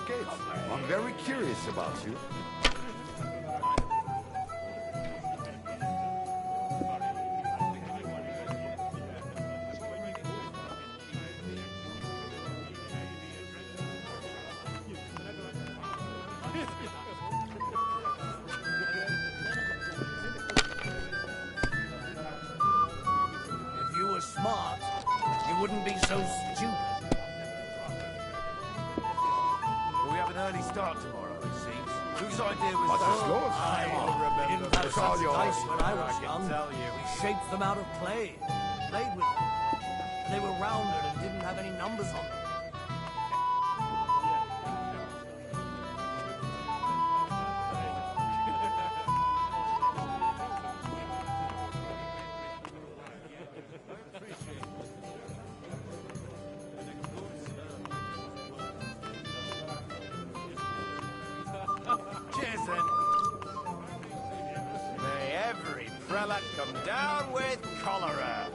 escaped. I'm very curious about you. If you were smart, you wouldn't be so stupid. We have an early start tomorrow, it seems. Whose idea was What's that? this, Lord? I remember. didn't have It's all such yours. dice when I was I can young. tell you. We shaped them out of clay, played with them. They were rounded and didn't have any numbers on them. Cheers, then. May every prelate come down with cholera.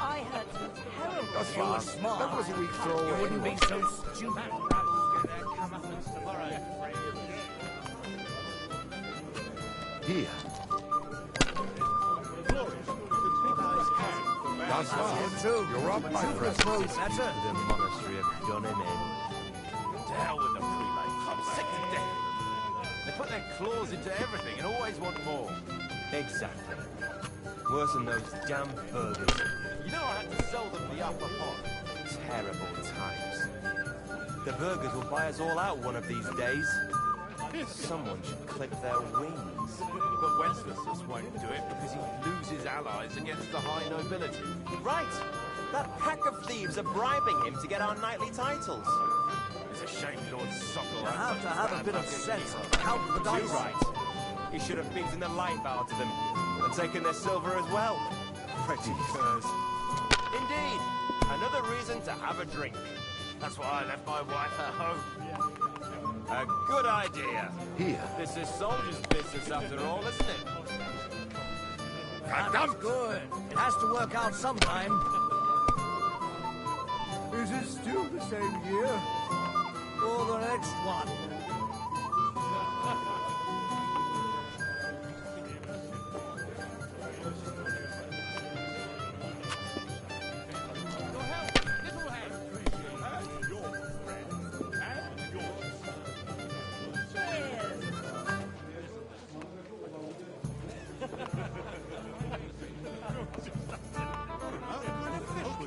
I heard some terrible That's If you were fine. smart, That was a weak throw. you wouldn't be anyway. so stupid. Here. That's fine. True. You're up, my friend. Throws better. The monastery have done him in. To hell with the prelates. I'm sick to death. They put their claws into everything and always want more. Exactly. Worse than those damn burgers. You know I had to sell them the upper pot. Terrible times. The burgers will buy us all out one of these days. Someone should clip their wings. But Wenceslas won't do it because he'd lose his allies against the high nobility. Right! That pack of thieves are bribing him to get our knightly titles. It's a shame Lord Sokol You had have such to have a bad bit of luck sense against and count the dice. Too right. He should have beaten the life out of them and taken their silver as well. Pretty curs. Indeed, another reason to have a drink. That's why I left my wife at home. A good idea. Here. This is soldier's business after all, isn't it? That's good. It has to work out sometime. Is it still the same year? Or the next one?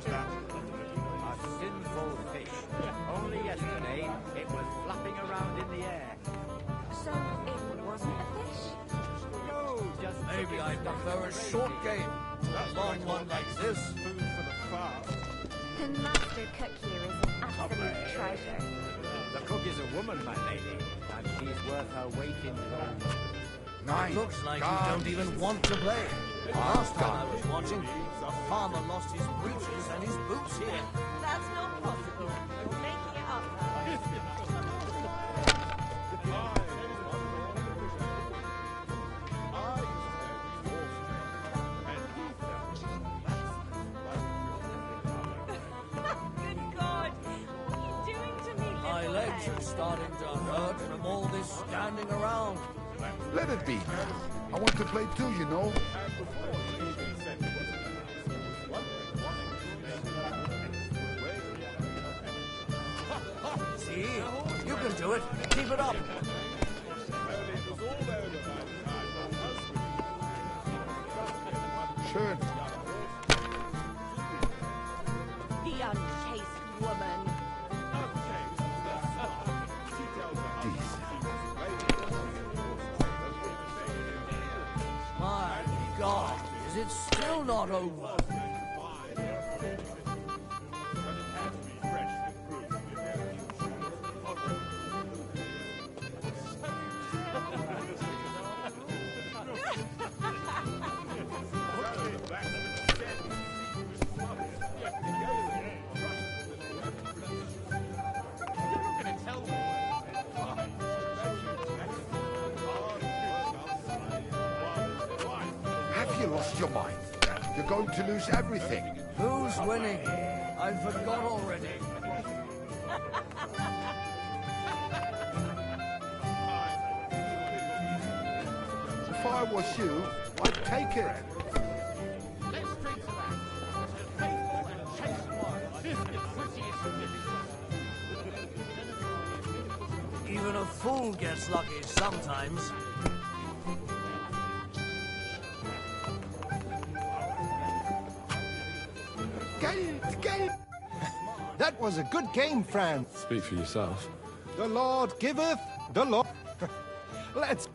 A sinful fish. Only yesterday, it was flapping around in the air. So it wasn't a fish? No, just Maybe I prefer a short game. A long one like this. food for the fast. The master cook here is an absolute treasure. The cook is a woman, my lady, and she's worth her weight in gold. It looks like you don't even want to play. Last time I was watching, the farmer lost his breeches and his boots here. That's not possible. You're making it up. Good God! What are you doing to me, My little legs head? are starting to hurt from all this standing around. Let it be. I want to play too, you know. See? You can do it. Keep it up. Schön. The unchaste woman. My God, is it still not over? lost your mind. You're going to lose everything. Who's winning? I forgot already. If I was you, I'd take it. Even a fool gets lucky sometimes. Geld! That was a good game, Fran. Speak for yourself. The Lord giveth, the Lord... Let's...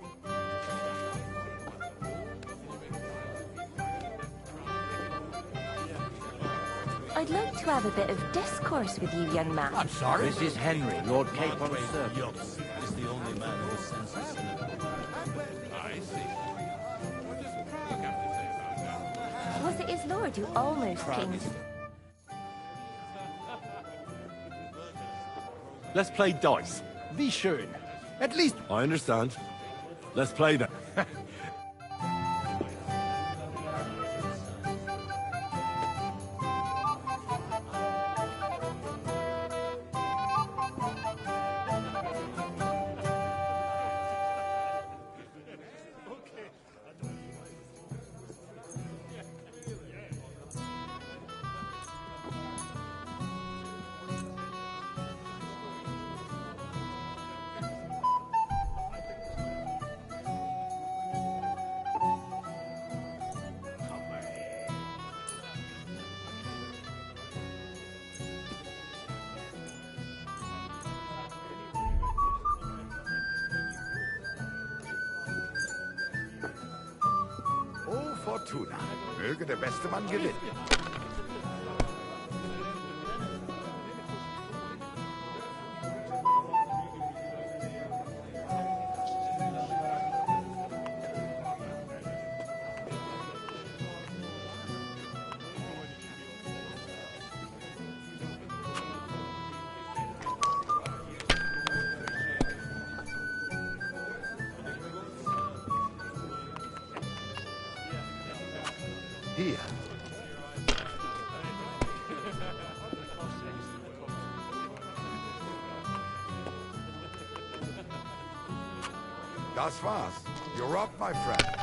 I'd like to have a bit of discourse with you, young man. I'm sorry? This is Henry, Lord Capon's servant. Is the only man who senses I see. What does Prague have to say about that? Was it his lord who almost came to... Let's play dice. Wie schön. At least... I understand. Let's play then. Oh, Fortuna. Möge der beste Mann gewinnen. Hier. Das war's. You're up, my friend.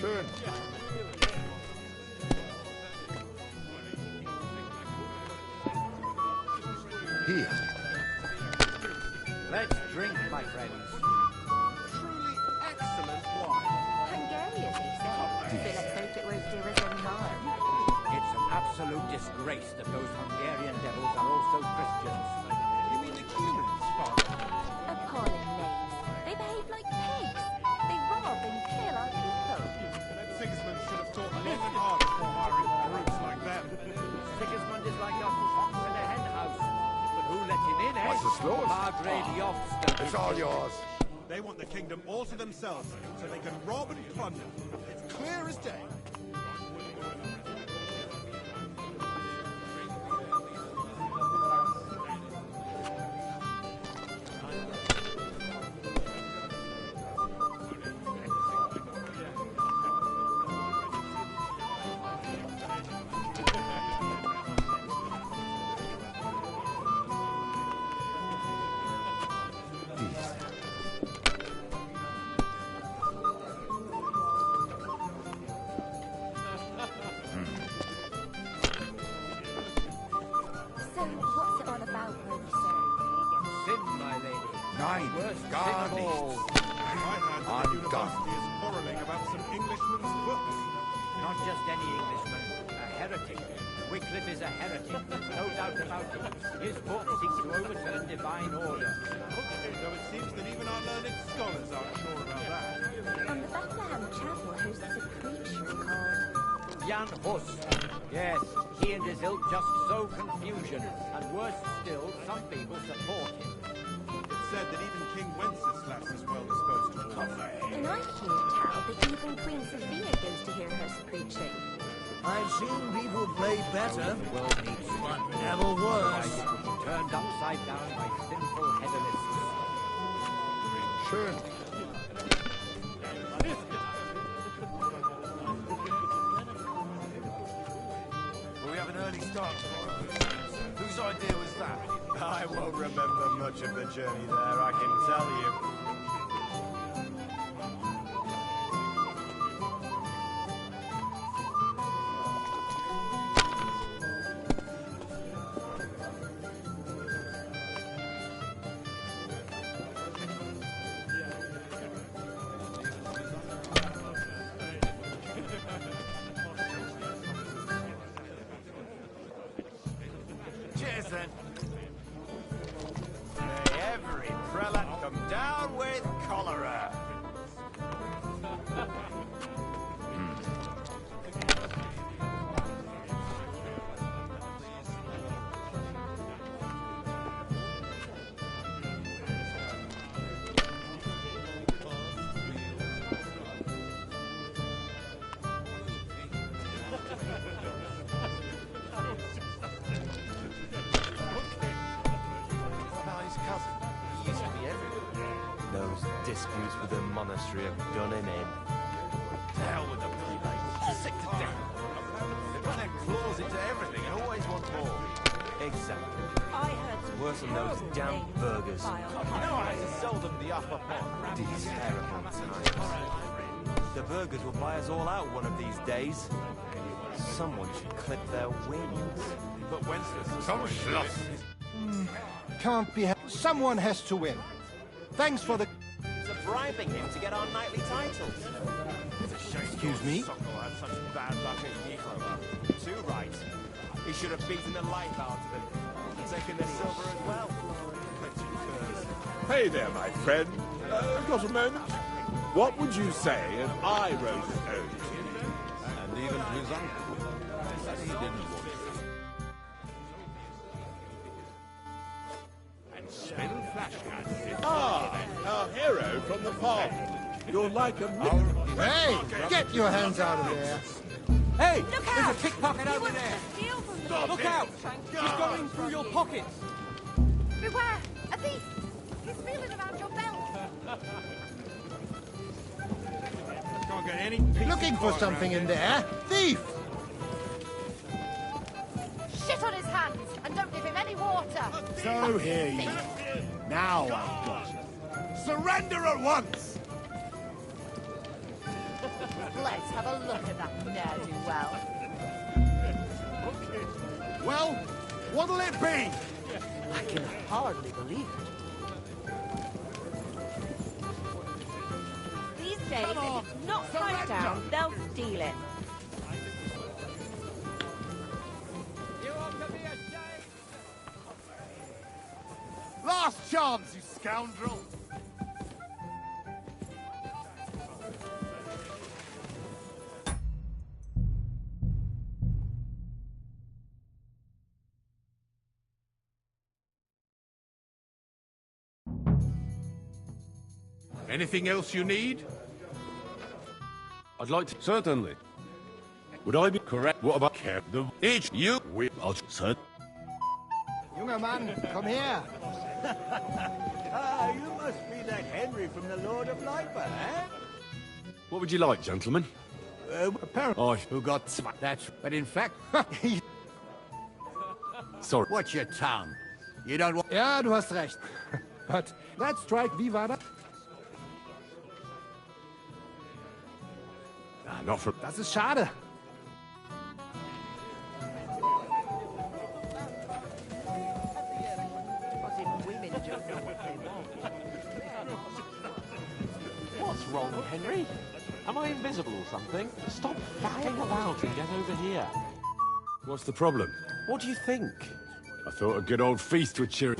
Schön. Hier. Let's drink, my friends. Truly excellent wine. Hungarian, he said. So let's hope it won't do us any harm. It's an absolute disgrace that those Hungarian devils are also Christians. You mean the humans, Father? Appalling names. They behave like pigs. They rob and kill our people. Sigismund should have thought long and hard before hiring brutes like them. Sigismund is like a fox in a hen house. But who let him in, eh? What's the slows? Margrave Jobster. It's all yours. They want the kingdom all to themselves, so they can rob and plunder. It's clear as day. So, what's it all about, worthy sir? Sin, my lady. Nein, Worst sin gar of all. nichts. My hand at the university is quarreling about some Englishman's books. Not just any Englishman, a heretic. Wycliffe is a heretic, there's no doubt about it. His book seeks to overturn divine order. Though it seems that even our learned scholars aren't sure about that. And the Bethlehem Chapel hosts a preacher called... Jan Hus. Yes, he and his ilk just sow confusion. And worse still, some people support him. It's said that even King Wenceslas is well disposed to war. And I hear tell that even Queen Sophia goes to hear her preaching. I've seen people play better. The world needs but never worse. Turned upside down by sinful hedonists. Sure. We have an early start tomorrow. Whose idea was that? I won't remember much of the journey there, I can tell you. Cheers then. May every prelate come down with cholera. Those disputes with the monastery have done him in. To hell with the prelates. Sick to death. They put their claws into everything and always want more. Exactly. I heard some Worse than those damn burgers. You know I had to sell them the upper pot. These terrible times. The burgers will buy us all out one of these days. Someone should clip their wings. But Wenceslas... Some schloss. Can't be. Someone has to win. Thanks for the. So bribing him to get our knightly titles. It's a shame. Excuse me? Sokol had such bad luck at Yekro. Too right. He should have beaten the life out of him. And taken the silver as well. Hey there, my friend. Got a moment? What would you say if I wrote an ode to you? And even to his uncle. Said he didn't want it. Spin flashcards. Ah, our hero from the past. You're like a... Hey, get your hands out of there. Hey, Look there's out! a pickpocket He over wants there. to steal from me. Look out! He's going through your pockets. Beware! A thief! He's feeling around your belt. Can't get any... Looking for something in there. Thief! Shit on his hands and don't give him any water. So here you are. Now I've got you. Surrender at once! Let's have a look at that ne'er-do-well. Well, what'll it be? I can hardly believe it. These days, if it's not tied down, they'll steal it. Last chance, you scoundrel! Anything else you need? I'd like to... Certainly. Would I be correct? What about care? Each you... I'll... Sir? Junger Mann, komm her. Ah, you must be that Henry from the Lord of Liber, eh? What would you like, gentlemen? Apparently. Who got... That's. But in fact. Sorry. Watch your tongue. You don't want. Ja, du hast recht. But that strike, wie war das? Not for... Das ist schade. What's wrong, Henry? Am I invisible or something? Stop faffing about and get over here. What's the problem? What do you think? I thought a good old feast would cheer...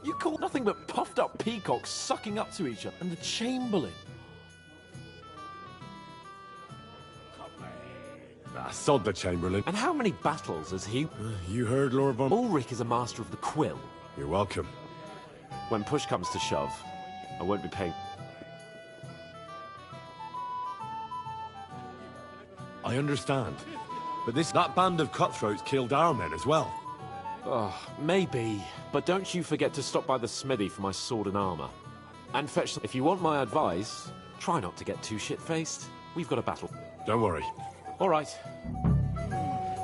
You call nothing but puffed up peacocks sucking up to each other, and the Chamberlain. Ah, sod the Chamberlain. And how many battles has he... You heard, Lord von... Ulrich is a master of the quill. You're welcome. When push comes to shove, I won't be paying... I understand. But that band of cutthroats killed our men as well. Oh, maybe. But don't you forget to stop by the smithy for my sword and armor. And fetch some... If you want my advice, try not to get too shit-faced. We've got a battle. Don't worry. All right.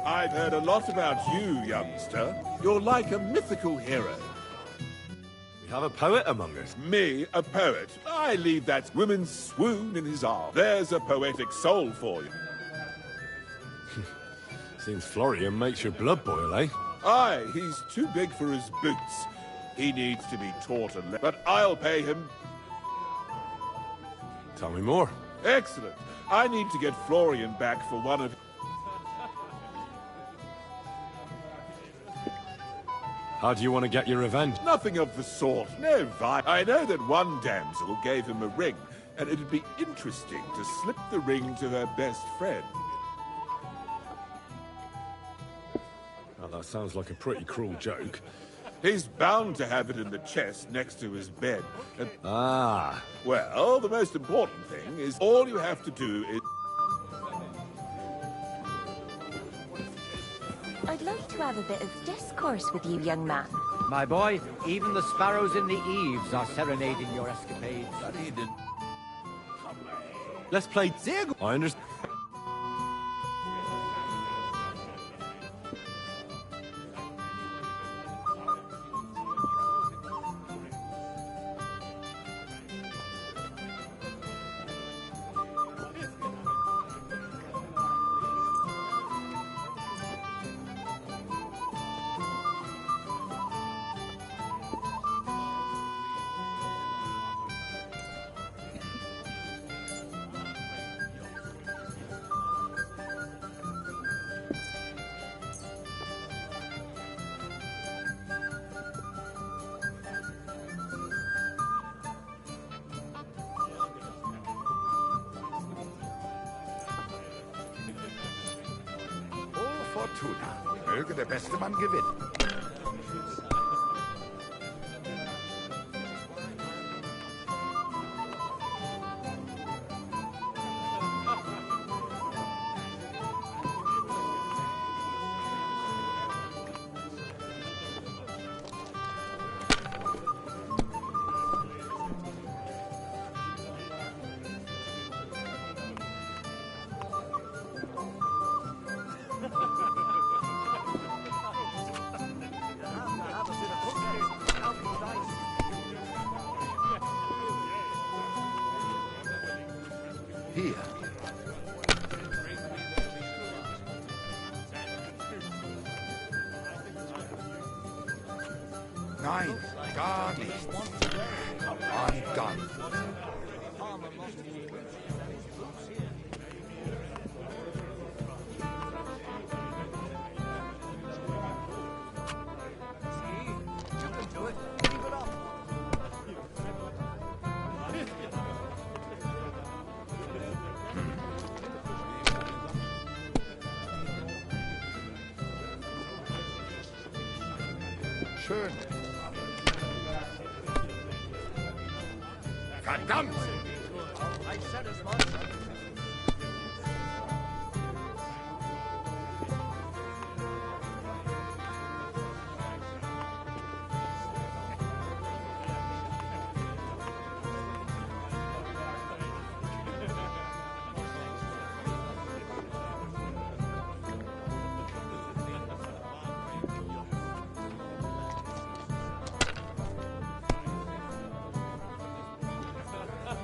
I've heard a lot about you, youngster. You're like a mythical hero. We have a poet among us. Me, a poet? I leave that women swoon in his arms. There's a poetic soul for you. Seems Florian makes your blood boil, eh? Aye, he's too big for his boots. He needs to be taught but I'll pay him. Tell me more. Excellent. I need to get Florian back for one of... How do you want to get your revenge? Nothing of the sort. No vibe. I know that one damsel gave him a ring, and it'd be interesting to slip the ring to her best friend. Well, that sounds like a pretty cruel joke. He's bound to have it in the chest next to his bed. And... Ah. Well, the most important thing is all you have to do is... I'd like to have a bit of discourse with you, young man. My boy, even the sparrows in the eaves are serenading your escapades. Let's play Dig. I understand. Fortuna. Möge der beste Mann gewinnen. Hier. Nein, gar nicht. Und dann. Schön. Verdammt! I said as much.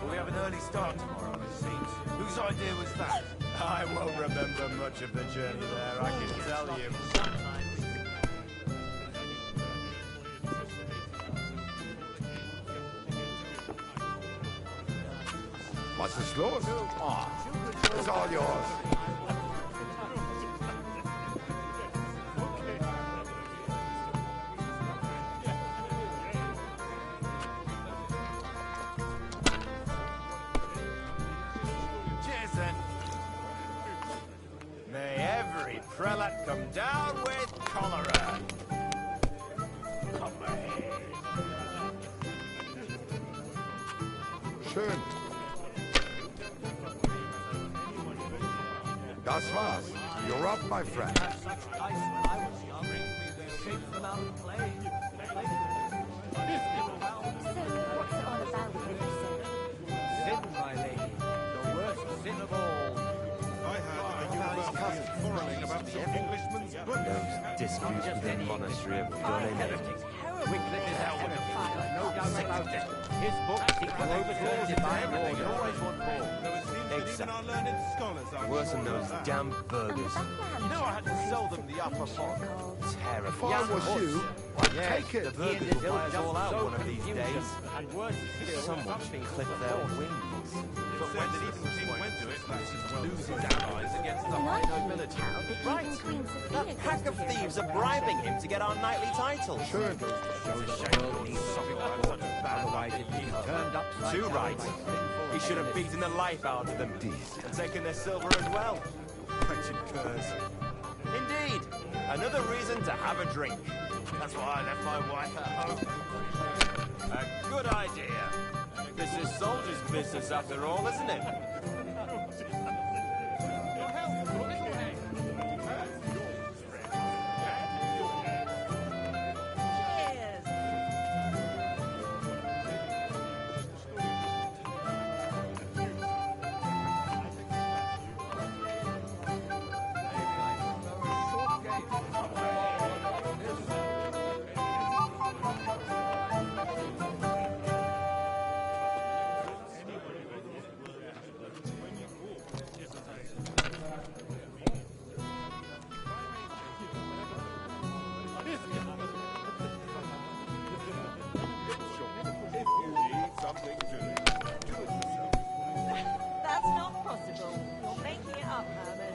We have an early start tomorrow, it seems. Whose idea was that? I won't remember much of the journey there, I can tell you. Was ist los? Oh, it's all yours. Cheers, then. May Schön. Das war's. You're up, my friend. What's it all about, would you say? Sin, my lady. The worst sin of all. I heard that the university is quarreling about some Englishman's book. Those disputes within the monastery have done in everything. Wycliffe is a heretic, no doubt about it. His book seeks to overturn divine order. Always want more. Though it seems that even our learned scholars are Worse than those damn burgers. You know I had to sell them the upper pot. Terrifying. If I was you, I'd take it. The burgers will fly us all out one of these days. And worse still, Someone should clip their wings. But when the even king went to it, to lose his allies against the high nobility. Right. That pack of thieves are bribing him to get our knightly title. Schön. Otherwise it'd be turned upside Too down right. by sinful He should have beaten the life out of them and taken their silver as well. Wretched curs. Indeed. Another reason to have a drink. That's why I left my wife at home. A good idea. This is soldier's business after all, isn't it? That's not possible. You're making it up, Herman.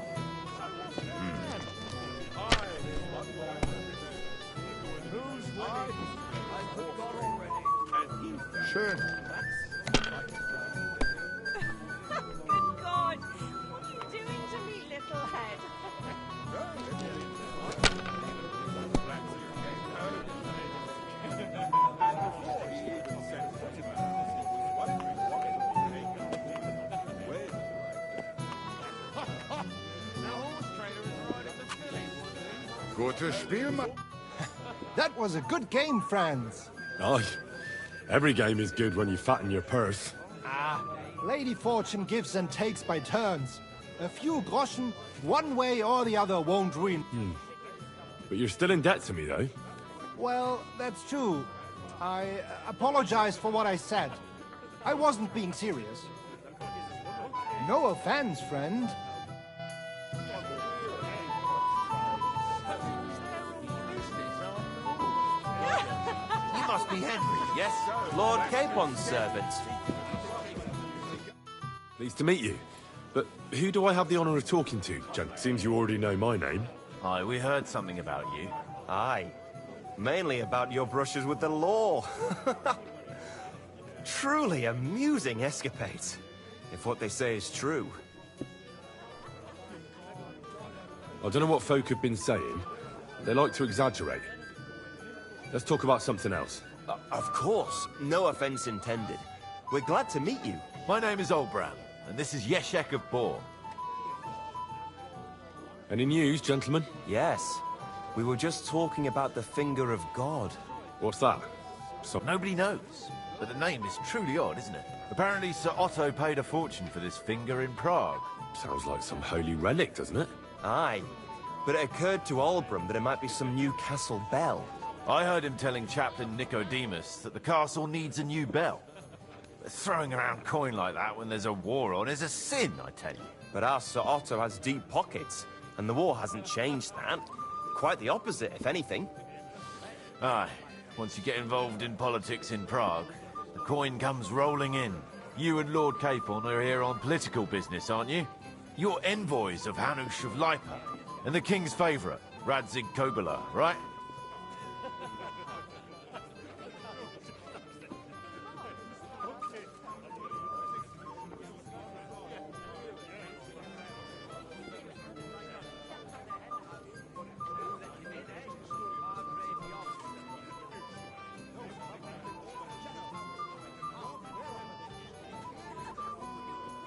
Schön. Good God! What are you doing to me, little head? Gutes Spiel, ma. That was a good game, friends. Aye. Every game is good when you fatten your purse. Lady Fortune gives and takes by turns. A few groschen, one way or the other, won't ruin. But you're still in debt to me, though. Well, that's true. I apologize for what I said. I wasn't being serious. No offense, friend. You must be Henry, yes? Lord Capon's servant. Pleased to meet you. But who do I have the honor of talking to, gent? Seems you already know my name. Aye, we heard something about you. Aye. Mainly about your brushes with the law. Truly amusing escapades, if what they say is true. I don't know what folk have been saying. They like to exaggerate. Let's talk about something else. Of course. No offense intended. We're glad to meet you. My name is Olbram, and this is Yeshek of Bor. Any news, gentlemen? Yes. We were just talking about the finger of God. What's that? Nobody knows, but the name is truly odd, isn't it? Apparently Sir Otto paid a fortune for this finger in Prague. Sounds like some holy relic, doesn't it? Aye. But it occurred to Olbram that it might be some new castle bell. I heard him telling Chaplain Nicodemus that the castle needs a new bell. But throwing around coin like that when there's a war on is a sin, I tell you. But our Sir Otto has deep pockets, and the war hasn't changed that. Quite the opposite, if anything. Aye. Once you get involved in politics in Prague, the coin comes rolling in. You and Lord Capon are here on political business, aren't you? You're envoys of Hanush of Lipa, and the king's favourite, Radzig Kobyla, right?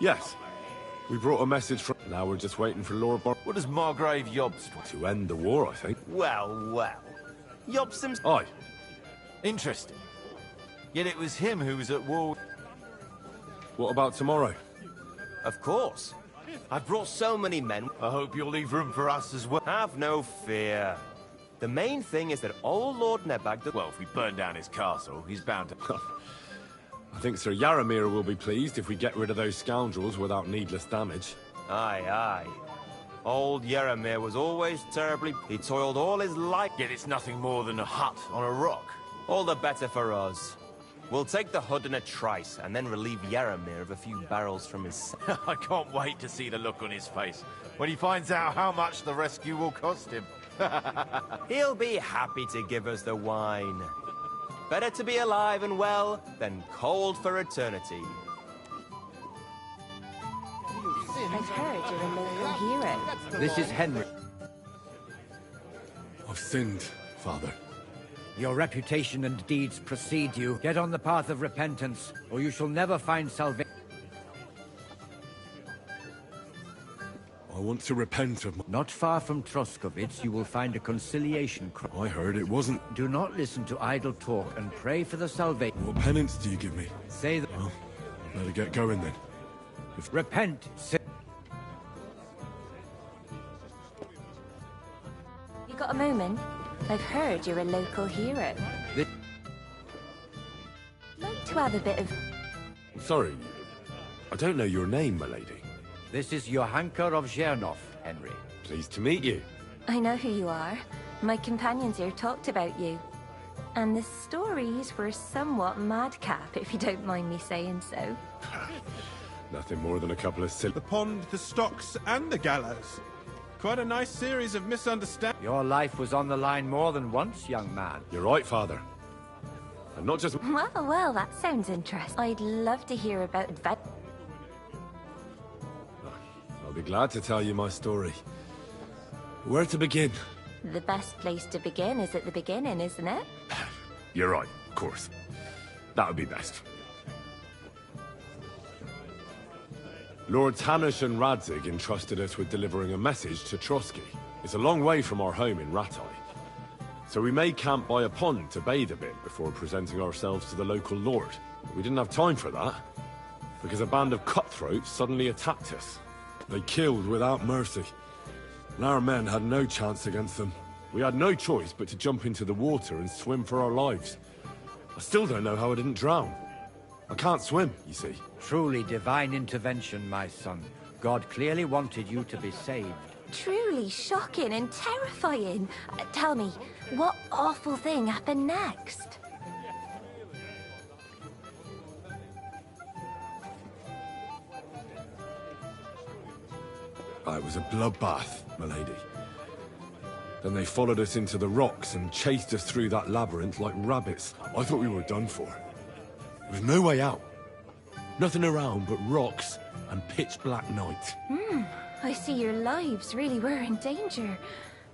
Yes. We brought a message from... Now we're just waiting for Lord Bar... What does Margrave Jobst want? To end the war, I think. Well, well. Jobstam's... Aye. Interesting. Yet it was him who was at war... What about tomorrow? Of course. I've brought so many men. I hope you'll leave room for us as well. Have no fear. The main thing is that old Lord Nebag... Well, if we burn down his castle, he's bound to... I think Sir Yaramir will be pleased if we get rid of those scoundrels without needless damage. Aye, aye. Old Yaramir was always terribly... He toiled all his life... Yet it's nothing more than a hut on a rock. All the better for us. We'll take the hood in a trice, and then relieve Yaramir of a few barrels from his... I can't wait to see the look on his face when he finds out how much the rescue will cost him. He'll be happy to give us the wine. Better to be alive and well than cold for eternity. I've heard you're a local hero. This is Henry. I've sinned, Father. Your reputation and deeds precede you. Get on the path of repentance, or you shall never find salvation. I want to repent of my... Not far from Troskovitz, you will find a conciliation cross. I heard it wasn't... Do not listen to idle talk and pray for the salvation. What penance do you give me? Say that... Well, I better get going then. Repent, You got a moment? I've heard you're a local hero. Like to have a bit of... Sorry, I don't know your name, my lady. This is Johanka of Zhernov, Henry. Pleased to meet you. I know who you are. My companions here talked about you. And the stories were somewhat madcap, if you don't mind me saying so. Nothing more than a couple of silly... The pond, the stocks, and the gallows. Quite a nice series of misunderstandings. Your life was on the line more than once, young man. You're right, Father. And not just... Well, well, that sounds interesting. I'd love to hear about adventure. I'll be glad to tell you my story. Where to begin? The best place to begin is at the beginning, isn't it? You're right, of course. That would be best. Lord Tanush and Radzig entrusted us with delivering a message to Trotsky. It's a long way from our home in Ratai. So we made camp by a pond to bathe a bit before presenting ourselves to the local lord. We didn't have time for that, because a band of cutthroats suddenly attacked us. They killed without mercy, and our men had no chance against them. We had no choice but to jump into the water and swim for our lives. I still don't know how I didn't drown. I can't swim, you see. Truly divine intervention, my son. God clearly wanted you to be saved. Truly shocking and terrifying. Tell me, what awful thing happened next? It was a bloodbath, my lady. Then they followed us into the rocks and chased us through that labyrinth like rabbits. I thought we were done for. There was no way out. Nothing around but rocks and pitch-black night. I see your lives really were in danger.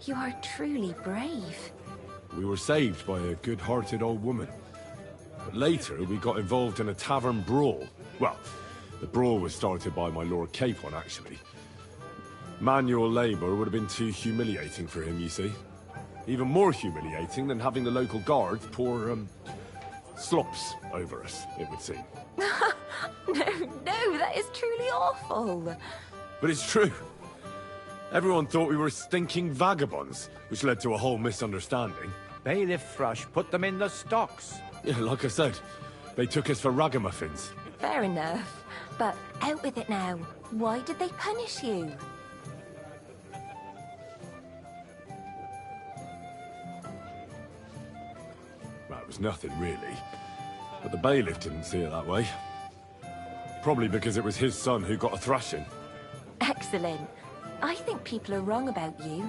You are truly brave. We were saved by a good-hearted old woman. But later, we got involved in a tavern brawl. Well, the brawl was started by my Lord Capon, actually. Manual labor would have been too humiliating for him, you see. Even more humiliating than having the local guards pour, slops over us, it would seem. No, that is truly awful. But it's true. Everyone thought we were stinking vagabonds, which led to a whole misunderstanding. Bailiff Thrush put them in the stocks. Yeah, like I said, they took us for ragamuffins. Fair enough. But out with it now. Why did they punish you? Well, it was nothing, really. But the bailiff didn't see it that way. Probably because it was his son who got a thrashing. Excellent. I think people are wrong about you.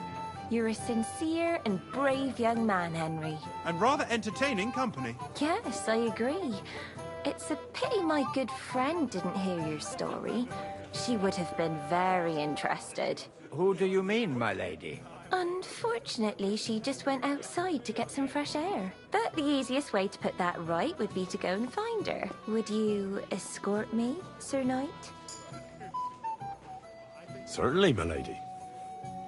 You're a sincere and brave young man, Henry. And rather entertaining company. Yes, I agree. It's a pity my good friend didn't hear your story. She would have been very interested. Who do you mean, my lady? Unfortunately, she just went outside to get some fresh air. But the easiest way to put that right would be to go and find her. Would you escort me, Sir Knight? Certainly, milady.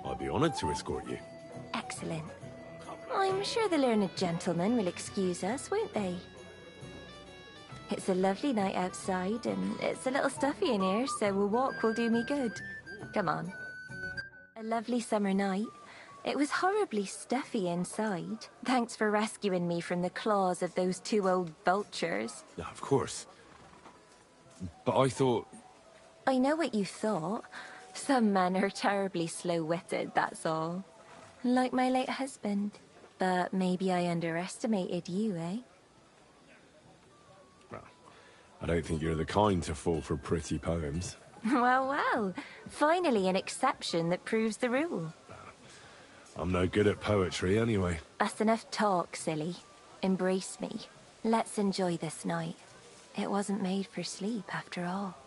I'd be honored to escort you. Excellent. I'm sure the learned gentlemen will excuse us, won't they? It's a lovely night outside, and it's a little stuffy in here, so a walk will do me good. Come on. A lovely summer night. It was horribly stuffy inside. Thanks for rescuing me from the claws of those two old vultures. Yeah, of course. But I thought... I know what you thought. Some men are terribly slow-witted, that's all. Like my late husband. But maybe I underestimated you, eh? Well, I don't think you're the kind to fall for pretty poems. Well, well. Finally an exception that proves the rule. I'm no good at poetry anyway. That's enough talk, silly. Embrace me. Let's enjoy this night. It wasn't made for sleep, after all.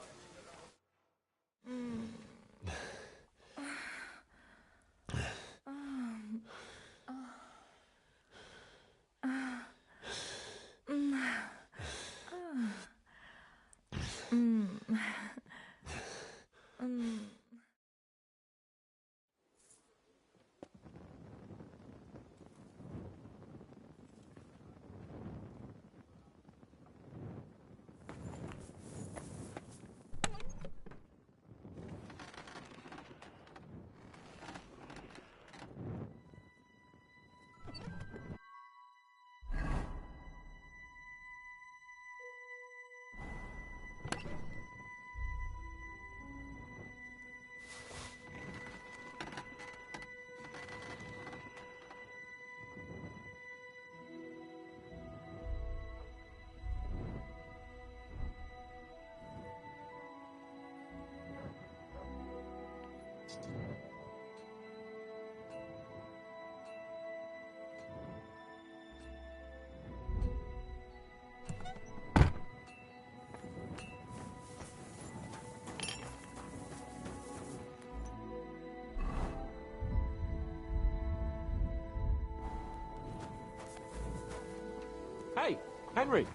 Hey, Henry,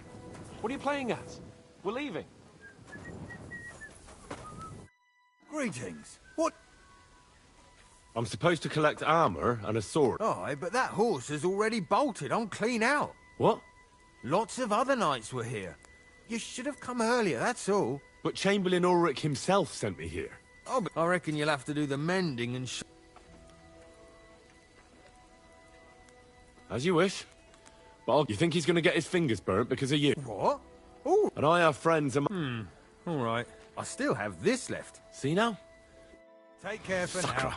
what are you playing at? We're leaving. Greetings. What? I'm supposed to collect armor and a sword. Aye, but that horse has already bolted. I'm clean out. What? Lots of other knights were here. You should have come earlier, that's all. But Chamberlain Ulrich himself sent me here. Oh, but I reckon you'll have to do the mending and As you wish. But you think he's going to get his fingers burnt because of you? What? Oh. And I have friends and... all right. I still have this left. See now? Take care for Fucker. now.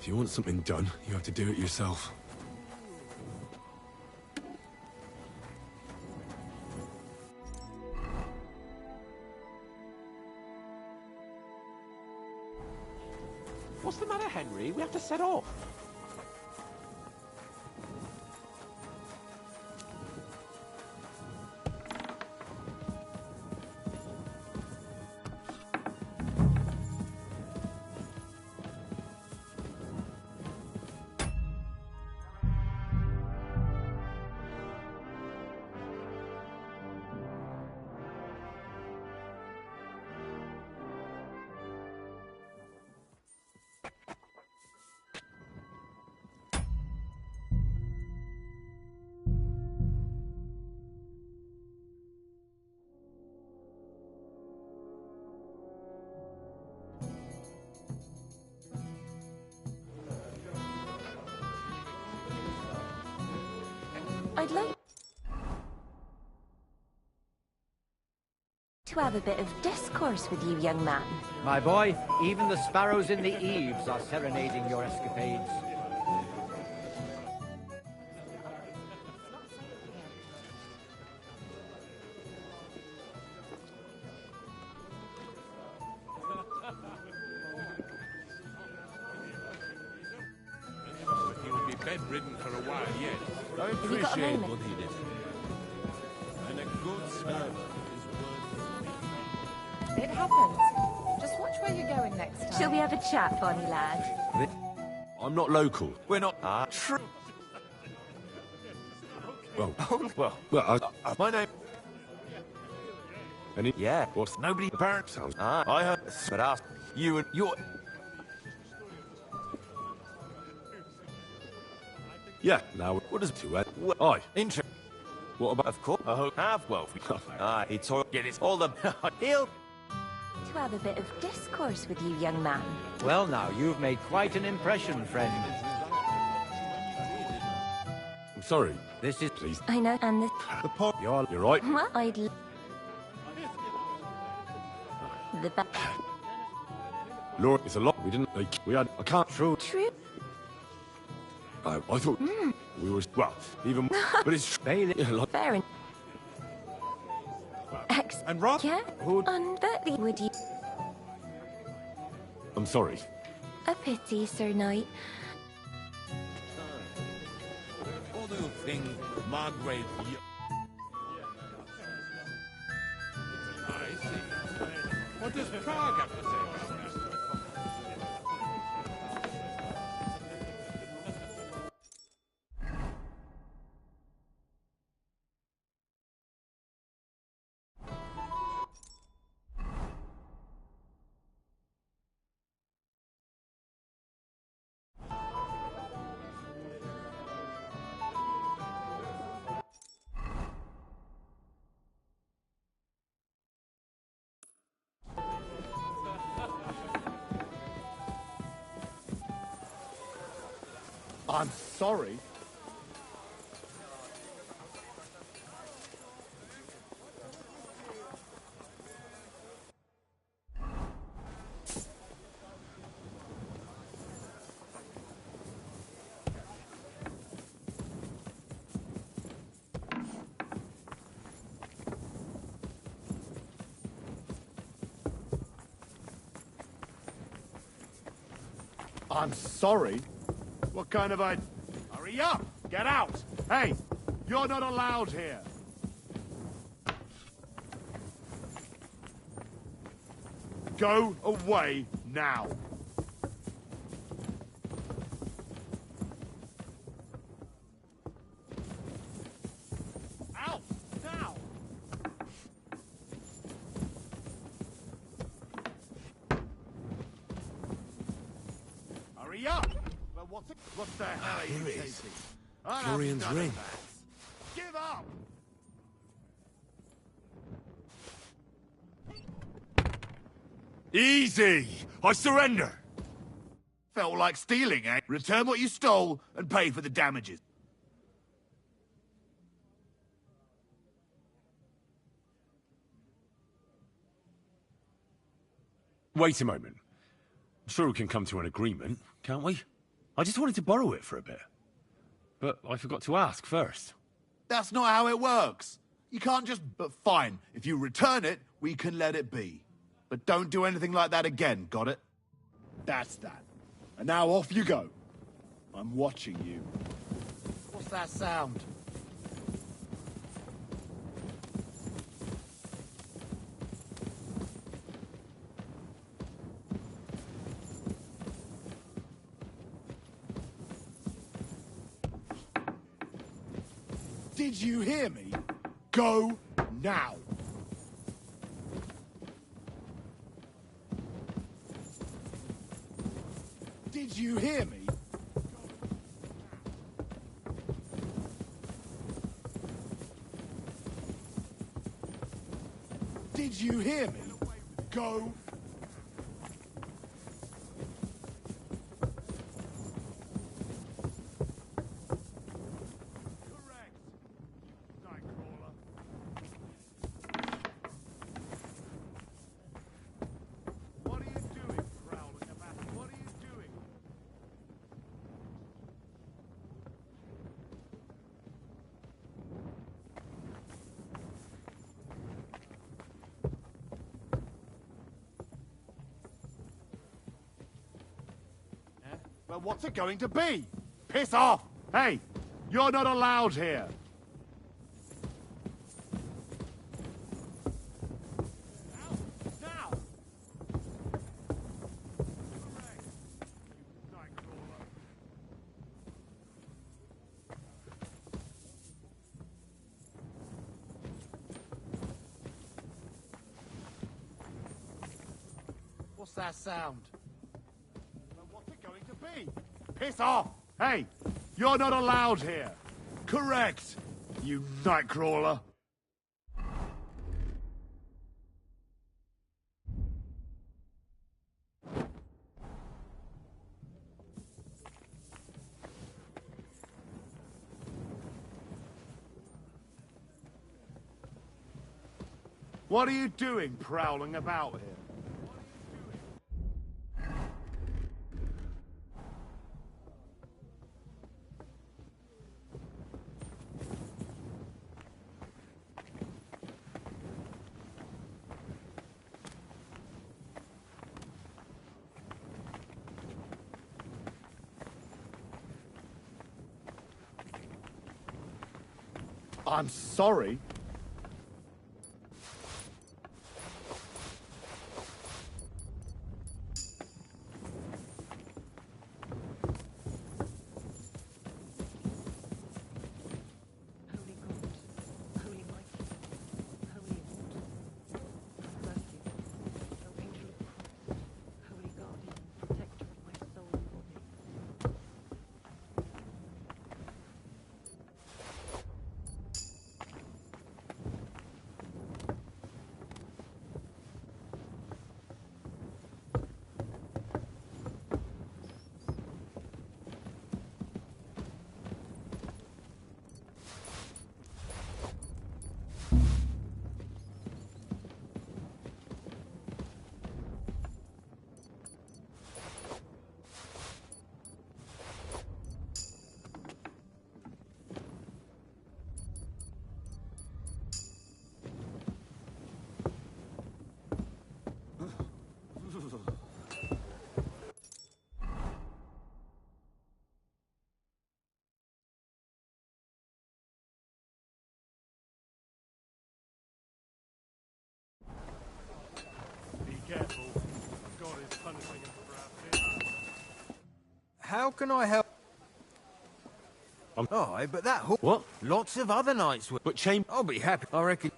If you want something done, you have to do it yourself. What's the matter, Henry? We have to set off. I'd like to have a bit of discourse with you, young man. My boy, even the sparrows in the eaves are serenading your escapades. He will be bedridden for a while yet. Have I you got a appreciate moment? what he did. And a good servant is worth... It happens. Just watch where you're going next time. Shall we have a chat, Bonnie lad? I'm not local. We're not... true. Well, My name... Any... Yeah, what's... Nobody... Apparent... Sounds... I heard... But ask... You and your... Yeah, now what does to it? Aye. Inter... What about? Of course. I hope have wealth. It's all... Get it. All the... He'll... To have a bit of discourse with you, young man. Well now, you've made quite an impression, friend. I'm sorry. This is... Please. I know, and The pot. You're right. what the back. Lord, it's a lot. We didn't. We had. I can't. True. I thought we were. Well, even. But it's. Bailey. Fair enough. And Rob. Yeah. Unbutly, would you? I'm sorry. A pity, Sir Knight. What do you think, Margaret? I see. What does Prague have to say about that? I'm sorry. I'm sorry? What kind of a... Hurry up! Get out! Hey! You're not allowed here! Go away now! Out! Now! Hurry up! Well, what the hell are you Here it is. chasing? I'll have Florian's none of ring. that. Give up! Easy! I surrender! Felt like stealing, eh? Return what you stole and pay for the damages. Wait a moment. I'm sure we can come to an agreement, can't we? I just wanted to borrow it for a bit. But I forgot to ask first. That's not how it works. You can't just... But fine, if you return it, we can let it be. But don't do anything like that again, got it? That's that. And now off you go. I'm watching you. What's that sound? Did you hear me? Go now. Did you hear me? Did you hear me? Go. Well, what's it going to be? Piss off! Hey, you're not allowed here. Now! What's that sound? What's it going to be? Piss off! Hey, you're not allowed here. Correct, you nightcrawler. What are you doing prowling about here? I'm sorry. Careful. God is punishing us for our sins. How can I help? Oh, but that... What? Lots of other knights would... But Chamber... I'll be happy. I reckon...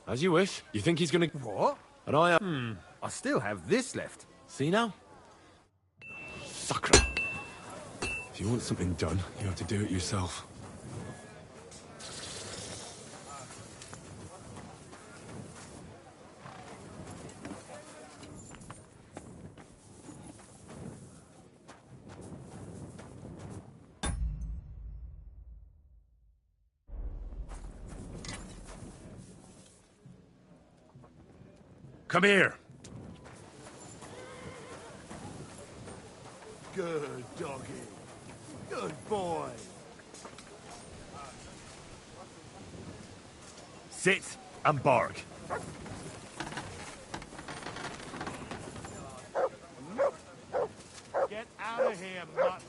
As you wish. You think he's gonna... What? And I... I still have this left. See now? Sucker. If you want something done, you have to do it yourself. Come here. Good doggy. Good boy. Sit and bark. Get out of here, mutt.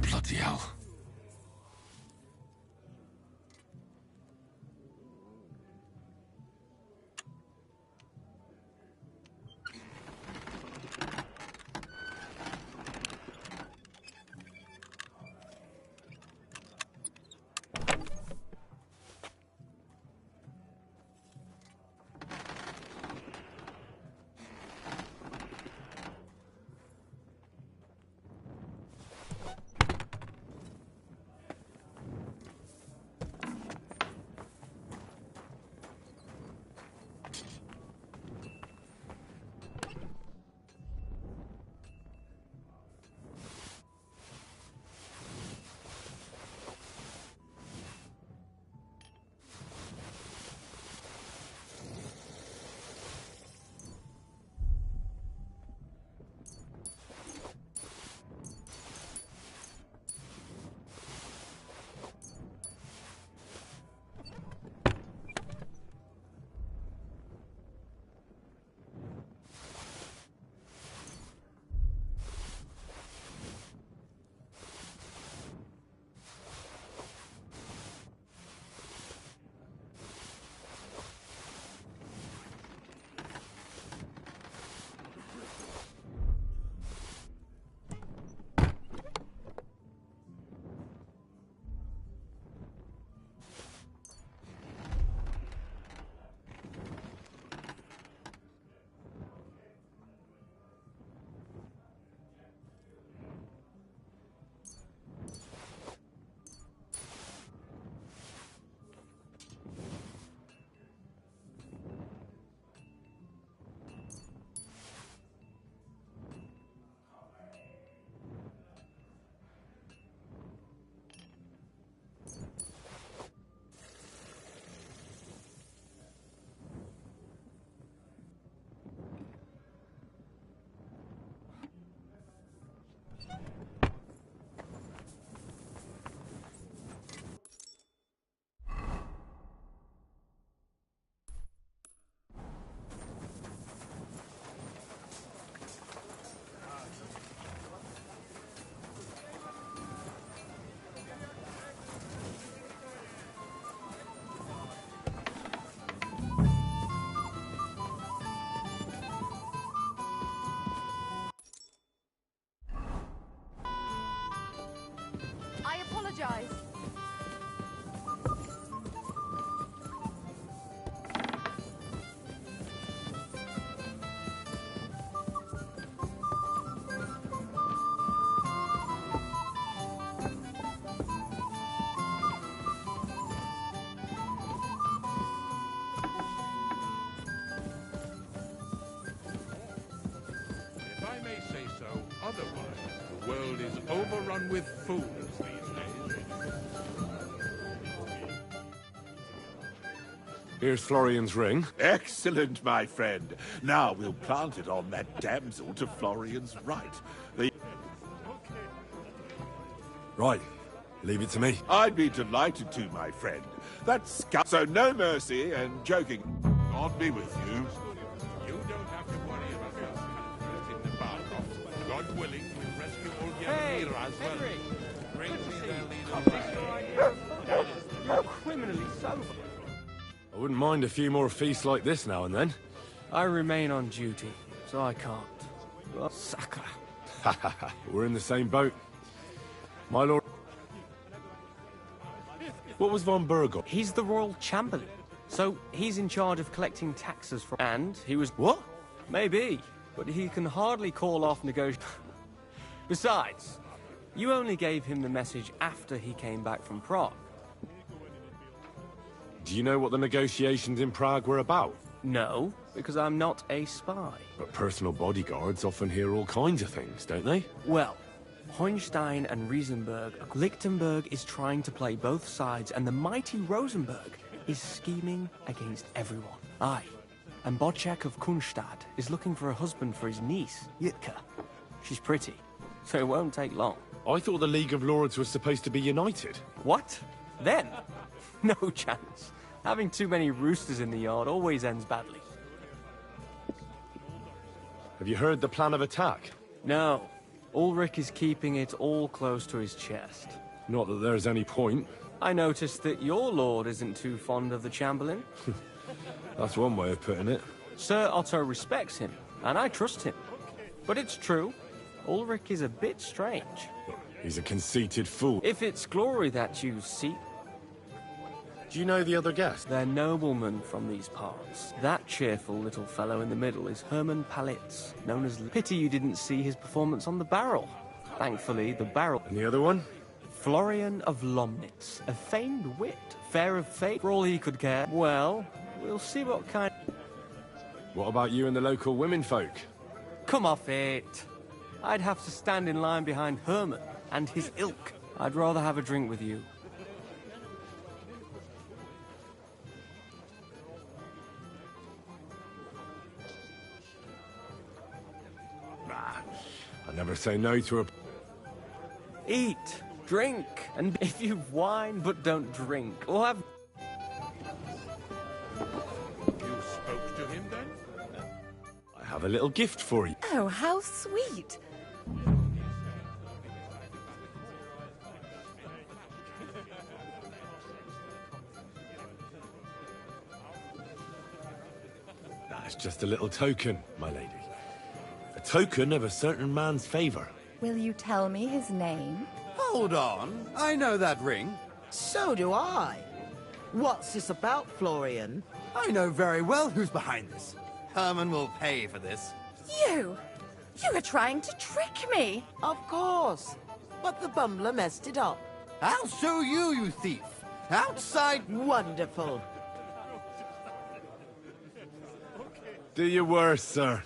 Bloody hell. world is overrun with fools these days. Here's Florian's ring. Excellent, my friend. Now we'll plant it on that damsel to Florian's right. Right. Leave it to me. I'd be delighted to, my friend. That's so no mercy and joking. God be with you. You don't have to worry about your comfort in the Barkov. God willing, we'll rescue old Yamamira as well. Henry! Bring Good to me see their you. leader. You're criminally sober. I wouldn't mind a few more feasts like this now and then. I remain on duty, so I can't. Sacre. We're in the same boat. My lord... What was von Burgos? He's the royal chamberlain, so he's in charge of collecting taxes from... And he was... What? Maybe, but he can hardly call off negotiations. Besides, you only gave him the message after he came back from Prague. Do you know what the negotiations in Prague were about? No, because I'm not a spy. But personal bodyguards often hear all kinds of things, don't they? Well, Hohenstein and Riesenberg. Lichtenberg is trying to play both sides, and the mighty Rosenberg is scheming against everyone. Aye, and Bocek of Kunstad is looking for a husband for his niece, Yitka. She's pretty, so it won't take long. I thought the League of Lords was supposed to be united. What? Then? No chance. Having too many roosters in the yard always ends badly. Have you heard the plan of attack? No. Ulrich is keeping it all close to his chest. Not that there's any point. I noticed that your lord isn't too fond of the Chamberlain. That's one way of putting it. Sir Otto respects him, and I trust him. But it's true, Ulrich is a bit strange. He's a conceited fool. If it's glory that you seek... Do you know the other guests? They're noblemen from these parts. That cheerful little fellow in the middle is Hermann Palitz, known as... Pity you didn't see his performance on the barrel. Thankfully, the barrel... And the other one? Florian of Lomnitz, a famed wit, fair of fate, for all he could care. Well, we'll see what kind... What about you and the local women folk? Come off it. I'd have to stand in line behind Hermann and his ilk. I'd rather have a drink with you. I never say no to a... Eat, drink, and if you whine but don't drink, we'll have... You spoke to him then? I have a little gift for you. Oh, how sweet. That's just a little token, my lady. A token of a certain man's favor. Will you tell me his name? Hold on. I know that ring. So do I. What's this about, Florian? I know very well who's behind this. Herman will pay for this. You! You were trying to trick me! Of course. But the bumbler messed it up. I'll show you, you thief. Outside... Wonderful. Do your worst, sir.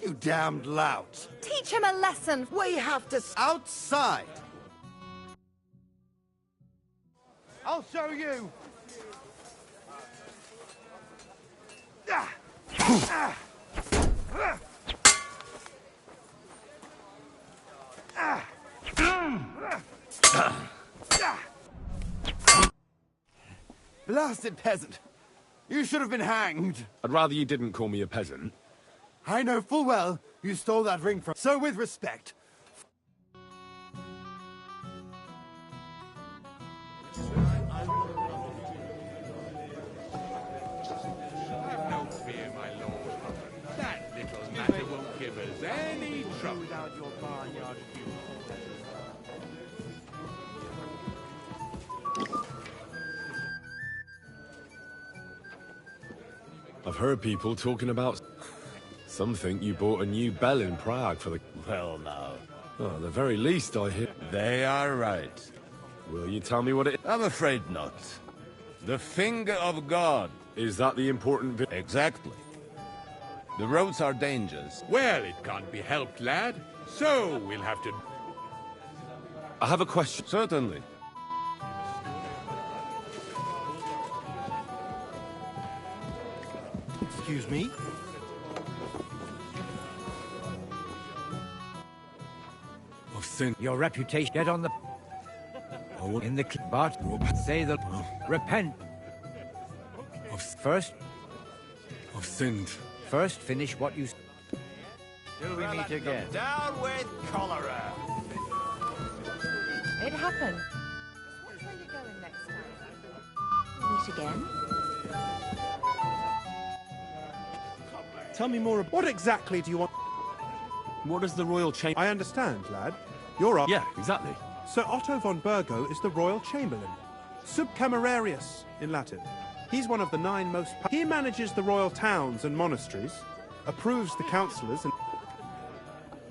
You damned lout. Teach him a lesson! We have to... Outside! I'll show you! Blasted peasant! You should have been hanged! I'd rather you didn't call me a peasant. I know full well you stole that ring from... So with respect... Have no fear, my lord. That little matter won't give us any trouble. I've heard people talking about... Some think you bought a new bell in Prague for the... Well, now. Oh, at the very least, I hear... They are right. Will you tell me what it... I'm afraid not. The finger of God. Is that the important bit? Exactly. The roads are dangerous. Well, it can't be helped, lad. So we'll have to... I have a question. Certainly. Excuse me? I've sinned. Your reputation. Get on the... In the... But say the... Repent. First... I've sinned. First, finish what you... Till we meet again. Down with cholera! It happened. Which way you going next time? Meet again. Tell me more. What exactly do you want? What is the royal chamber? I understand, lad. You're up. Yeah, exactly. Sir Otto von Burgo is the royal chamberlain. Subcamerarius in Latin. He's one of the 9 most... He manages the royal towns and monasteries, approves the councillors and...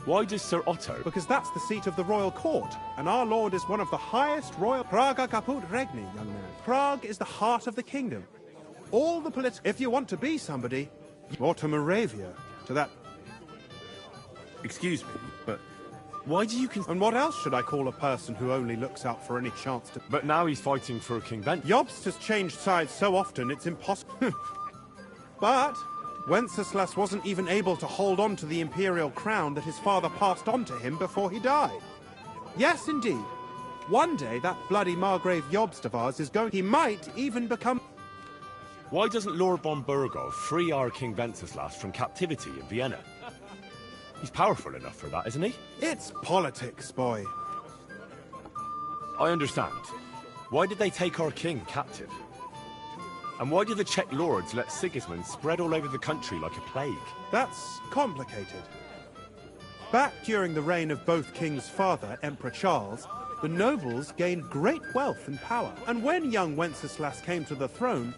Why does Sir Otto? Because that's the seat of the royal court, and our lord is one of the highest royal... Praga caput regni, young man. Prague is the heart of the kingdom. All the political... If you want to be somebody, or to Moravia, to that... Excuse me, but why do you... And what else should I call a person who only looks out for any chance to... But now he's fighting for King Ben. Jobst has changed sides so often it's impossible. But Wenceslas wasn't even able to hold on to the imperial crown that his father passed on to him before he died. Yes, indeed. One day that bloody Margrave Jobst of ours is going... He might even become... Why doesn't Lord von Burgov free our King Wenceslas from captivity in Vienna? He's powerful enough for that, isn't he? It's politics, boy. I understand. Why did they take our king captive? And why did the Czech lords let Sigismund spread all over the country like a plague? That's complicated. Back during the reign of both King's father, Emperor Charles, the nobles gained great wealth and power. And when young Wenceslas came to the throne,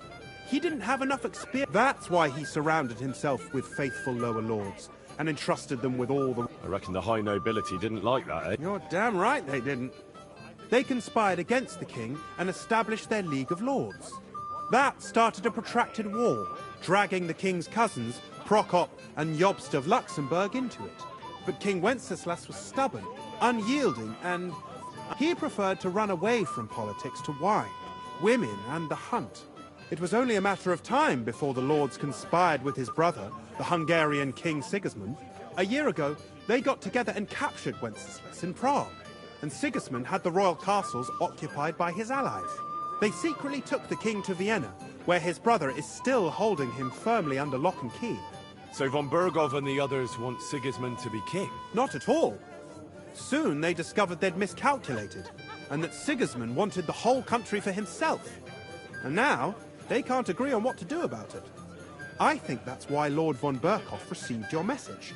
he didn't have enough experience. That's why he surrounded himself with faithful lower lords and entrusted them with all the... I reckon the high nobility didn't like that, eh? You're damn right they didn't. They conspired against the king and established their League of Lords. That started a protracted war, dragging the king's cousins, Prokop and Jobst of Luxembourg, into it. But King Wenceslas was stubborn, unyielding, and he preferred to run away from politics to wine, women, and the hunt. It was only a matter of time before the lords conspired with his brother, the Hungarian King Sigismund. A year ago, they got together and captured Wenceslas in Prague, and Sigismund had the royal castles occupied by his allies. They secretly took the king to Vienna, where his brother is still holding him firmly under lock and key. So von Burgov and the others want Sigismund to be king? Not at all. Soon they discovered they'd miscalculated, and that Sigismund wanted the whole country for himself. And now, they can't agree on what to do about it. I think that's why Lord von Burkhoff received your message.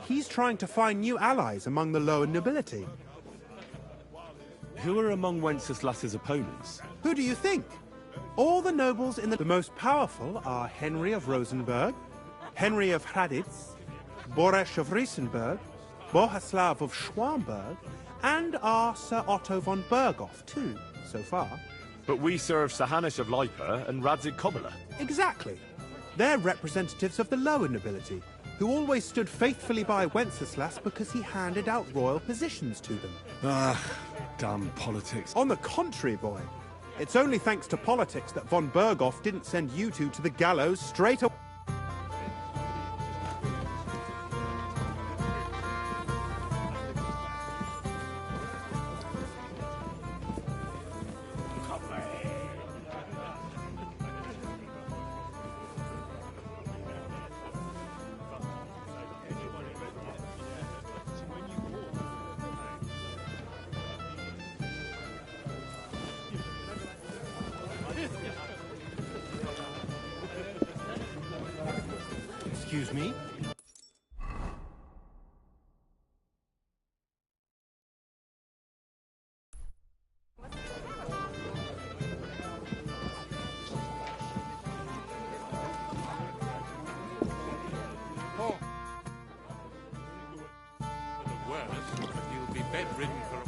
He's trying to find new allies among the lower nobility. Who are among Wenceslas's opponents? Who do you think? All the nobles in the most powerful are Henry of Rosenberg, Henry of Hraditz, Boresh of Riesenberg, Bohuslav of Schwamberg, and our Sir Otto von Burghoff too, so far. But we serve Sahanish of Lipa and Radzig Kobyla. Exactly. They're representatives of the lower nobility, who always stood faithfully by Wenceslas because he handed out royal positions to them. Ah, damn politics. On the contrary, boy. It's only thanks to politics that von Burghoff didn't send you two to the gallows straight away. Excuse me? You'll be bedridden for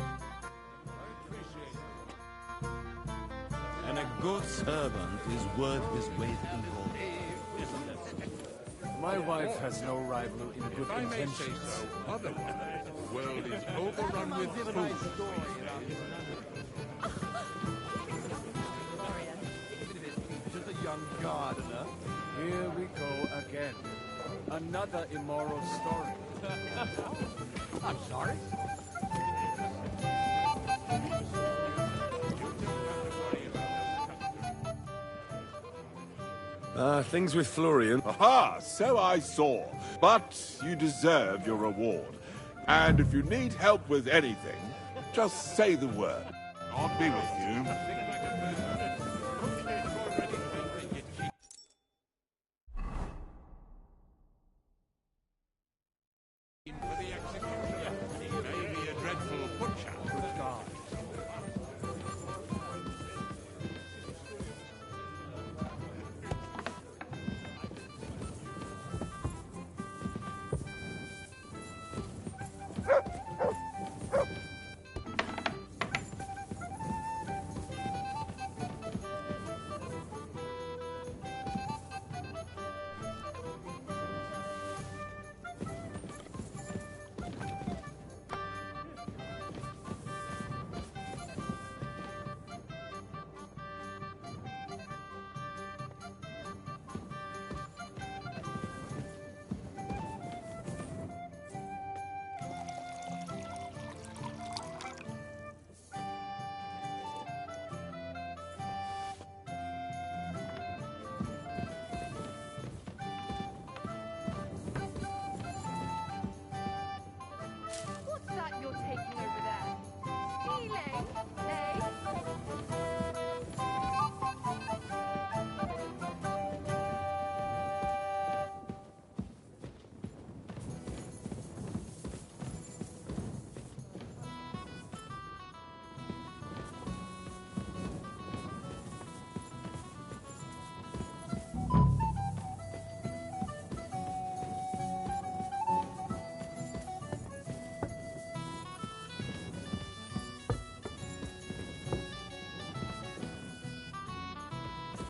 And a good servant is worth his weight in gold. My wife has no rival in good if I may say intentions. so, otherwise. The world is overrun with food. Just a young gardener. Here we go again. Another immoral story. I'm sorry. Things with Florian. Aha, so I saw. But you deserve your reward. And if you need help with anything, just say the word. I'll be with you.